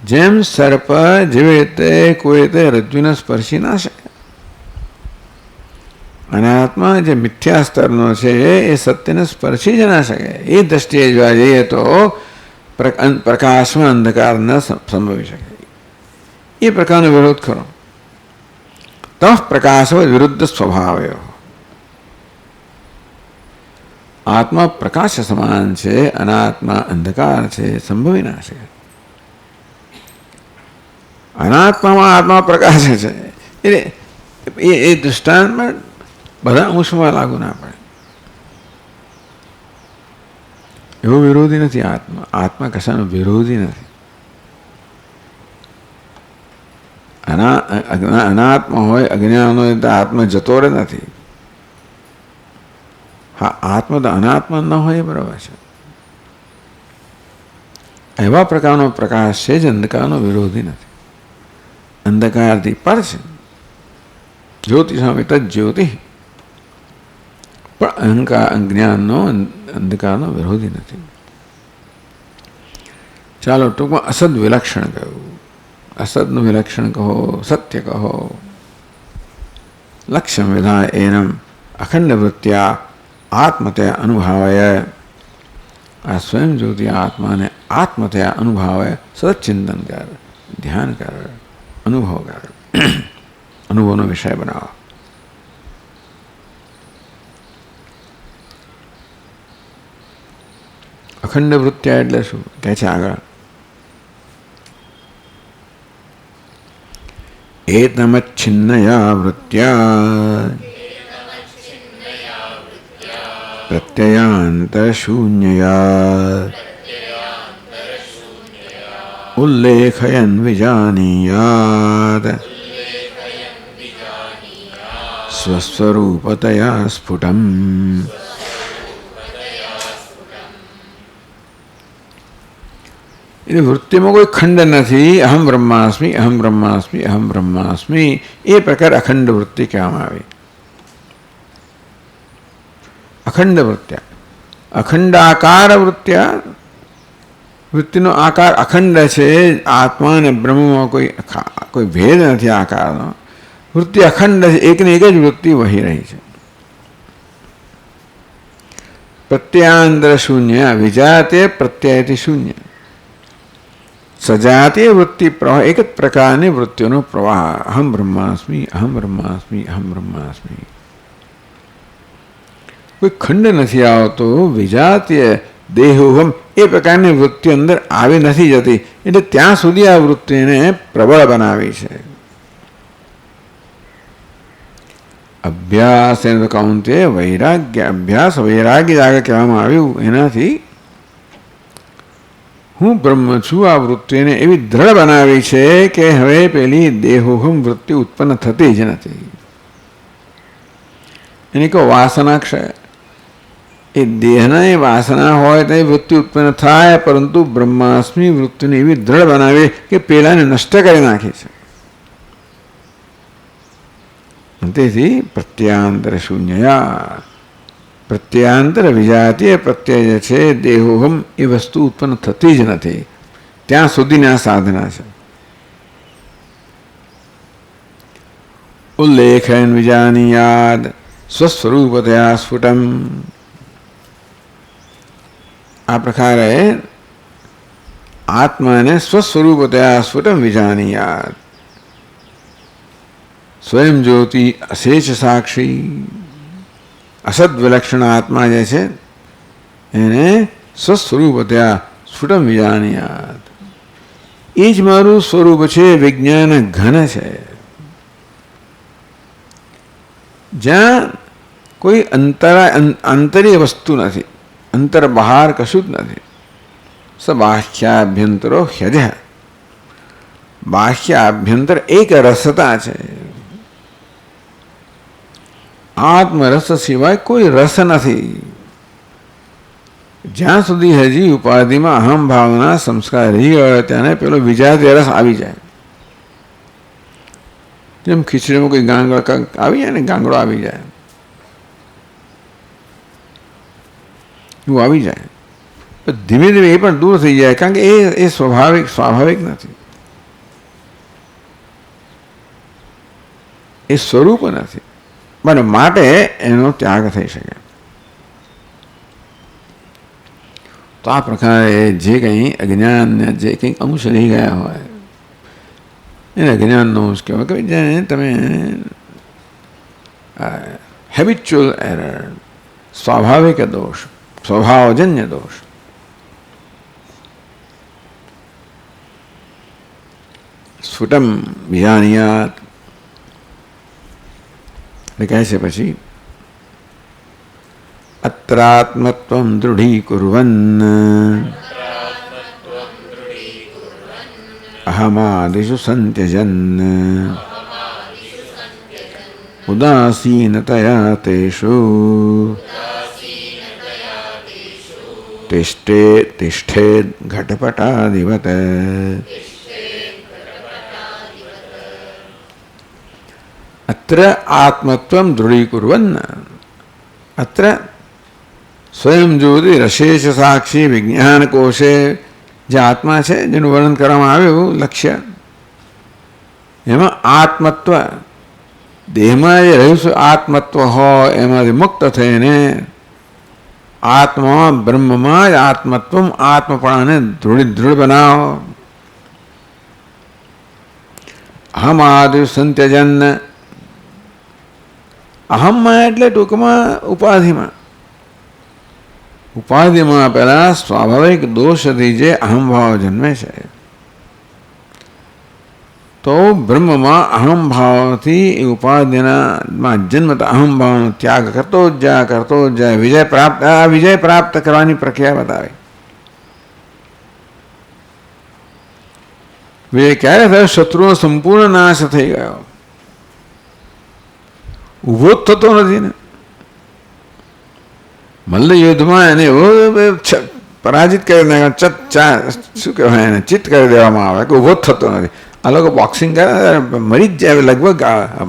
Speaker 1: જેમ સર્પ જેવી રીતે કોઈ રીતે રજ્જુને સ્પર્શી ના શકે. અનાત્મા જે મિથ્યા સ્તરનો છે એ સત્યને સ્પર્શી જ ના શકે. એ દ્રષ્ટિએ જોવા જઈએ તો પ્રકાશમાં અંધકાર ન સંભવી શકે. એ પ્રકારનો વિરોધ ખરો. તઃ પ્રકાશો વિરુદ્ધ સ્વભાવ. આત્મા પ્રકાશ સમાન છે, અનાત્મા અંધકાર છે, સંભવી ના શકે. અનાત્મામાં આત્મા પ્રકાશ છે. એટલે એ દૃષ્ટાંતમાં બધા અંશમાં લાગુ ના પડે. એવો વિરોધી નથી આત્મા. આત્મા કશાનો વિરોધી નથી. અનાત્મા હોય, અજ્ઞાન હોય તો આત્મા જતો રહે નથી. હા, આત્મા તો અનાત્મા ન હોય એ બરાબર છે. એવા પ્રકારનો પ્રકાશ છે જ અંધકારનો વિરોધી નથી. અંધકારથી પર છે. જ્યોતિ સામે તજ જ્યોતિ. પણ જ્ઞાનનો અંધકારનો વિરોધી નથી. ચાલો ટૂંકમાં અસદ વિલક્ષણ કહ્યું. અસદનું વિલક્ષણ કહો, સત્ય કહો. લક્ષ્યમ વિધાય એનમ અખંડ વૃત્ત્યા આત્મતયા અનુભાવય. આ સ્વયં જ્યોતિ આત્માને આત્મતયા અનુભાવય. સતત ચિંતન કર, ધ્યાન કર, અનુભવ કર. અનુભવનો વિષય બનાવો. અખંડ વૃત્ત્યા એટલે શું કહે છે આગળ? એતમચ્છિન્નયા વૃત્ત્યા પ્રત્યયાંતરશૂન્યયા ઉલ્લેખયન વિજાનીયાત સ્વસ્વરૂપતયા સ્ફુટમ. એટલે વૃત્તિમાં કોઈ ખંડ નથી. અહમ બ્રહ્માસ્મિ, અહમ બ્રહ્માસ્મિ, અહમ બ્રહ્માસ્મિ. એ પ્રકાર અખંડ વૃત્તિ કહેવામાં આવી. અખંડ વૃત્ત્યા, અખંડાકાર વૃત્ત્યા. વૃત્તિનો આકાર અખંડ છે. આત્મા અને બ્રહ્મમાં કોઈ ભેદ નથી આકારનો. વૃત્તિ અખંડ છે. એકને એક જ વૃત્તિ વહી રહી છે. પ્રત્યાંતર શૂન્ય, વિજાતે પ્રત્યયથી શૂન્ય. સજાતીય વૃત્તિ પ્રવાહ, એક જ પ્રકારની વૃત્તિઓનો પ્રવાહ. અહમ બ્રહ્માસ્મિ, અહમ બ્રહ્માસ્મિ, અહમ બ્રહ્માસ્મિ. કોઈ ખંડ નથી આવતો. વિજાતીય દેહોહમ એ પ્રકારની વૃત્તિ અંદર આવી નથી જતી. એટલે ત્યાં સુધી આ વૃત્તિને પ્રબળ બનાવી છે. અભ્યાસ એને કૌંતે વૈરાગ્ય, અભ્યાસ વૈરાગ્ય આગળ કહેવામાં આવ્યું. એનાથી હું બ્રહ્મ છું આ વૃત્તિને એવી દ્રઢ બનાવી છે કે હવે પેલી દેહોહમ વૃત્તિ ઉત્પન્ન થતી જ નથી. એની કહો વાસનાક્ષય. એ દેહના એ વાસના હોય તો એ વૃત્તિ ઉત્પન્ન થાય, પરંતુ બ્રહ્માસ્મિ વૃત્તિને એવી દ્રઢ બનાવી કે પેલાને નષ્ટ કરી નાખી છે. તેથી પ્રત્યાંતર શૂન્યયા, પ્રત્યાંતર વિજાતીય પ્રત્યય છે દેહોહમ એ વસ્તુ ઉત્પન્ન થતી જ નથી. ત્યાં સુધીની આ સાધના છે. ઉલ્લેખન વિજાનીયાદ સ્વસ્વરૂપતયા સ્ફુટમ. આ પ્રકારે આત્માને સ્વસ્વરૂપતયા સ્ફુટમ વિજાનીયાદ. સ્વયં જ્યોતિ અશેષ સાક્ષી અસદ વિલક્ષણ આત્મા જે છે એને સ્વસ્વરૂપતયા સ્ફુટમ વિજાનીયાત. એ જ મારું સ્વરૂપ છે. વિજ્ઞાન ઘન છે. જ્યાં કોઈ આંતરીય વસ્તુ નથી, અંતર બહાર કશું જ નથી. સ બાહ્યાભ્યંતરો હ્યજ, બાહ્ય આભ્યંતર એક રસતા છે. આત્મરસ સિવાય કોઈ રસ નથી. જ્યાં સુધી હજી ઉપાધિમાં અહમ ભાવના સંસ્કાર રહી ગયો ત્યાં પેલો વિજાતીય રસ આવી જાય. જેમ ખીચડીમાં કોઈ ગાંગડો આવી જાય ને, ગાંગડો આવી જાય એવું આવી જાય. ધીમે ધીમે એ પણ દૂર થઈ જાય, કારણ કે એ સ્વાભાવિક નથી, એ સ્વરૂપ નથી. બને માટે એનો ત્યાગ થઈ શકે. તો આ પ્રકારે જે કંઈ અજ્ઞાનને જે કંઈક અંશ રહી ગયા હોય એને અજ્ઞાનનો અંશ કહેવાય. કે જેને તમે હેબિચ્યુઅલ એરર, સ્વાભાવિક દોષ, સ્વભાવજન્ય દોષ, સ્ફુટમ વિજાનીયાત એટલે કહે છે પછી અત્રાત્મત્વં દૃઢીકુર્વન અહમાદિષુ સંત્યજન ઉદાસીનતયા તેષુ તિષ્ઠેદ ઘટપટાદિવત. અત્ર આત્મત્વમ દૃઢીકુર્વન, અત્ર સ્વયં જ્યોતિ રશેષ સાક્ષી વિજ્ઞાન કોશે જે આત્મા છે જેનું વર્ણન કરવામાં આવ્યું લક્ષ્ય, એમાં આત્મત્વ દેહમાં જે રહ્યું છે આત્મત્વ હોય એમાંથી મુક્ત થઈને આત્મા બ્રહ્મમાં જ આત્મત્વ આત્મપણાને દૃઢ બનાવો. અહમ આદિ સંત્યજન, અહમમાં એટલે ટૂંકમાં ઉપાધિમાં, ઉપાધિમાં પેલા સ્વાભાવિક દોષથી જે અહમભાવ જન્મે છે, તો બ્રહ્મમાં અહમભાવથી એ ઉપાધિમાં જન્મતા અહમભાવનો ત્યાગ કરતો જ જાય વિજય પ્રાપ્ત કરવાની પ્રક્રિયા બતાવે. વિજય ક્યારે થયો? શત્રુનો સંપૂર્ણ નાશ થઈ ગયો, ઊભો જ થતો નથી ને. મલ્લ યુદ્ધમાં એને એવો પરાજિત કરી નાખ્યો, શું કહેવાય એને, ચિત્ત કરી દેવામાં આવે કે ઊભો જ થતો નથી. આ લોકો બોક્સિંગ કરે મરી જ જાય, લગભગ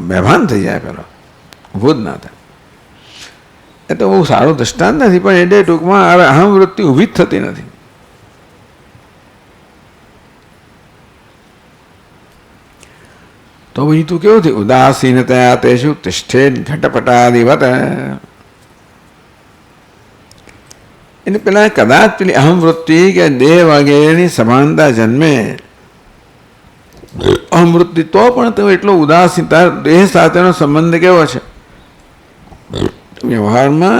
Speaker 1: બેભાન થઈ જાય, પેલો ઊભો જ ના થાય. એ તો બહુ સારું દ્રષ્ટાંત નથી, પણ એટલે ટૂંકમાં હવે અહમ વૃત્તિ ઊભી જ થતી નથી. તો પછી તું કેવું થયું? ઉદાસીનતા તેષુ તિષ્ઠેદ ઘટપટાદિવત. એટલે પેલા કદાચ પેલી અહમ વૃત્તિ કે દેહ વગેરેની સમાનતા જન્મે, અહમ વૃત્તિ તો પણ તો એટલો ઉદાસીનતા, દેહ સાથેનો સંબંધ કેવો છે? વ્યવહારમાં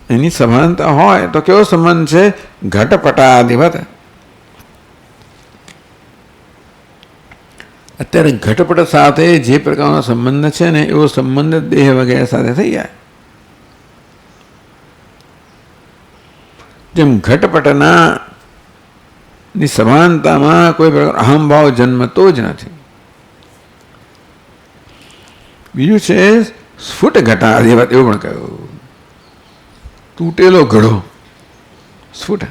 Speaker 1: એની સમાનતા હોય તો કેવો સંબંધ છે? ઘટપટાદિવત. અત્યારે ઘટપટ સાથે જે પ્રકારનો સંબંધ છે ને એવો સંબંધ દેહ વગેરે સાથે થઈ જાય. જેમ ઘટપટના ની સમાનતામાં કોઈ પ્રકાર અહમભાવ જન્મતો જ નથી. બીજું છે સ્ફુટ ઘટાદિવત, એવું પણ કહ્યું. તૂટેલો ઘડો, સ્ફુટ,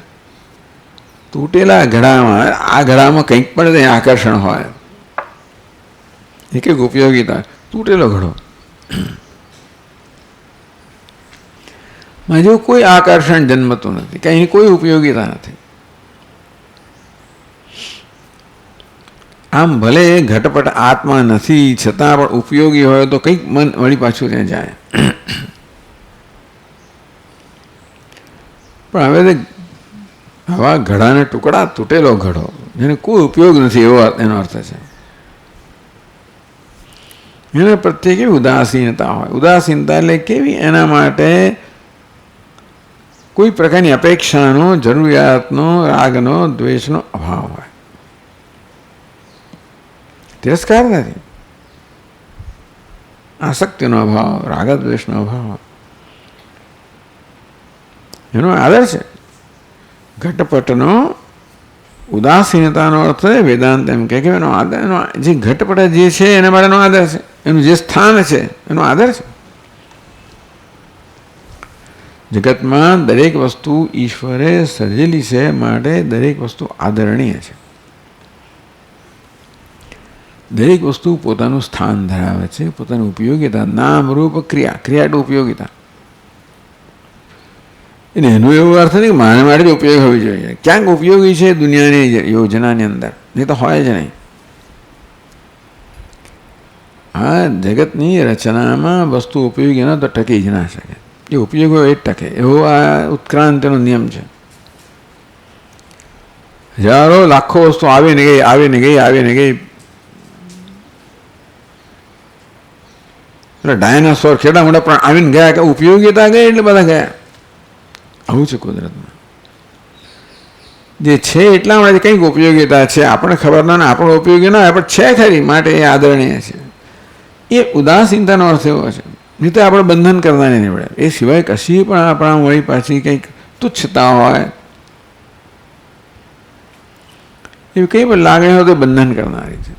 Speaker 1: તૂટેલા ઘડામાં, આ ઘડામાં કંઈક પણ આકર્ષણ હોય, એક એક ઉપયોગીતા. તૂટેલો ઘડો માં જો કોઈ આકર્ષણ જન્મતું નથી, કંઈ કોઈ ઉપયોગીતા નથી. આમ ભલે ઘટપટ આત્મા નથી છતાં પણ ઉપયોગી હોય તો કંઈક મન વળી પાછું ત્યાં જાય. પણ હવે હવા ઘડાને ટુકડા, તૂટેલો ઘડો જેને કોઈ ઉપયોગ નથી એવો એનો અર્થ છે. એના પ્રત્યે કેવી ઉદાસીનતા હોય. ઉદાસીનતા એટલે કેવી? એના માટે કોઈ પ્રકારની અપેક્ષાનો, જરૂરિયાતનો, રાગનો, દ્વેષનો અભાવ હોય. તિરસ્કાર નથી, આસક્તિનો અભાવ, રાગદ્વેષનો અભાવ. એનો આદર છે. ઘટપટનો ઉદાસીનતાનો અર્થ વેદાંત એમ કે એનો આદર, એનો જે ઘટપટ જે છે એના માટેનો આદર છે, એનું જે સ્થાન છે એનો આદર છે. જગતમાં દરેક વસ્તુ ઈશ્વરે સર્જેલી છે માટે દરેક વસ્તુ આદરણીય છે. દરેક વસ્તુ પોતાનું સ્થાન ધરાવે છે, પોતાની ઉપયોગિતા, નામ રૂપ ક્રિયા, ક્રિયા એટલે ઉપયોગિતા. એને એનો એવો અર્થ નહીં કે મારે માટે જ ઉપયોગ હોવી જોઈએ. ક્યાંક ઉપયોગી છે દુનિયાની યોજનાની અંદર, નહીં તો હોય જ નહીં. આ જગતની રચનામાં વસ્તુ ઉપયોગી ન તો ટકી જ ના શકે. એ ઉપયોગ હોય એ જ ટકે, એવો આ ઉત્ક્રાંતિનો નિયમ છે. હજારો લાખો વસ્તુ આવે ને ગઈ, આવે ને ગઈ, આવે ને ગઈ. એટલે ડાયનાસોર ખેડા મોટા પણ આવીને ગયા કે ઉપયોગીતા ગઈ એટલે બધા ગયા. આવું છે કુદરતમાં. જે છે એટલા માટે કંઈક ઉપયોગીતા છે, આપણને ખબર ના, આપણો ઉપયોગી ના હોય પણ છે ખરી, માટે એ આદરણીય છે. એ ઉદાસીનતાનો અર્થ એવો છે. નહીં તો આપણે બંધન કરવાની નીવડે. એ સિવાય કશી પણ આપણા વળી પાછી કંઈક તુચ્છતા હોય, એવી કંઈ પણ લાગણી હોય તો બંધન કરનારી છે.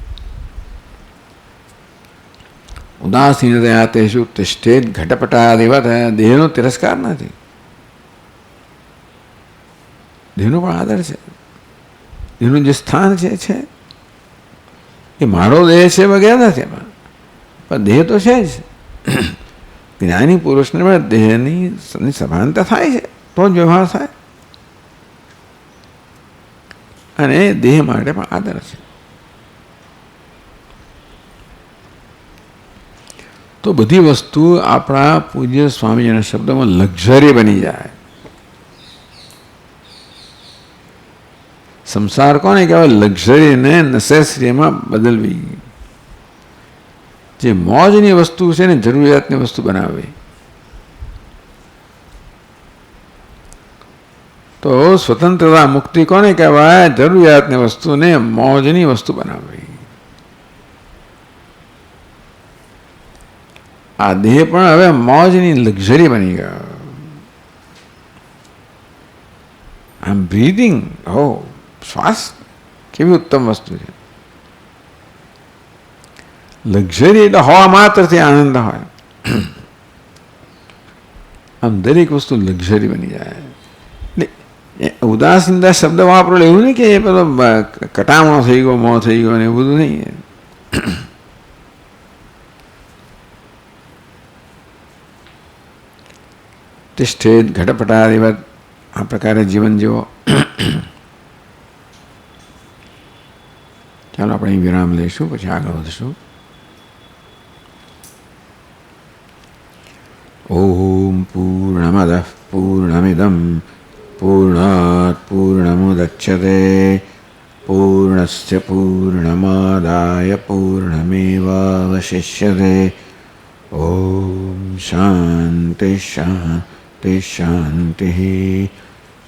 Speaker 1: ઉદાસીનતયા તેષુ તિષ્ઠેત ઘટપટાદેવત. દેહનો તિરસ્કાર નથી, દેહનો પણ આદર છે. દેહનું જે સ્થાન છે એ મારો દેહ છે વગેરે નથી, પણ દેહ તો છે જ. જ્ઞાની પુરુષને પણ દેહની સભાનતા થાય છે તો જ વ્યવહાર થાય. અને દેહ માટે પણ આદર છે. તો બધી વસ્તુ આપણા પૂજ્ય સ્વામીજીના શબ્દમાં લક્ઝરી બની જાય. સંસાર કોને કહેવાય? લક્ઝરીને નેસેસરીમાં બદલવી. જે મોજની વસ્તુ છે ને જરૂરિયાતની વસ્તુ બનાવવી. તો સ્વતંત્રતા મુક્તિ કોને કહેવાય? જરૂરિયાતની વસ્તુને મોજની વસ્તુ બનાવવી. આ દેહ પણ હવે મોજની લક્ઝરી બની ગયો. આઈ એમ બ્રીધિંગ. હો, શ્વાસ કેવી ઉત્તમ વસ્તુ છે. લક્ઝરી એટલે હવા માત્રથી આનંદ હોય. આમ દરેક વસ્તુ લક્ઝરી બની જાય. એટલે ઉદાસીનતા શબ્દ વાપરો એવું નહીં કે એ પેલો કટામણો થઈ ગયો, મોં થઈ ગયો ને એવું બધું નહીં. તિષ્ઠેત ઘટપટાદેવત. આ પ્રકારે જીવન જીવો. ચાલો આપણે વિરામ લઈશું, પછી આગળ વધશું. ઓમ પૂર્ણમદ પૂર્ણમિદમ પૂર્ણાત પૂર્ણમુદચ્યતે પૂર્ણસ્ય પૂર્ણમાદાય પૂર્ણમેવાવશિષ્યતે. ઓમ શાંતિ શાંતિ શાંતિ.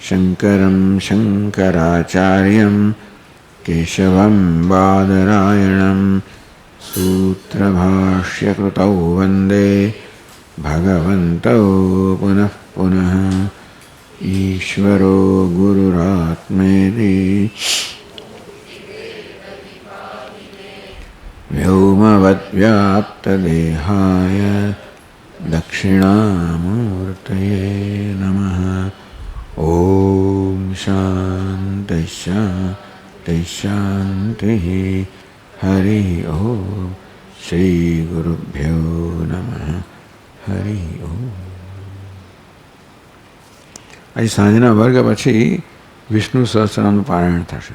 Speaker 1: શંકરં શંકરાચાર્યં કેશવં બાદરાયણં સૂત્રભાષ્યકૃતૌ વંદે ભગવन्तौ પુનઃ પુનઃ. ઈશ્વરો ગુરુરાત્મેતિ વ્યોમવદ્વ્યાપ્તદેહાય દક્ષિણામૂર્તયે નમઃ. ઓમ શાંતિ શાંતિ શાંતિ. હરિ ઓમ. શ્રી ગુરુભ્યો નમઃ. હરિ ઓમ. આજે સાંજના વર્ગ પછી વિષ્ણુ સહસ્રનામનું પારાયણ થશે.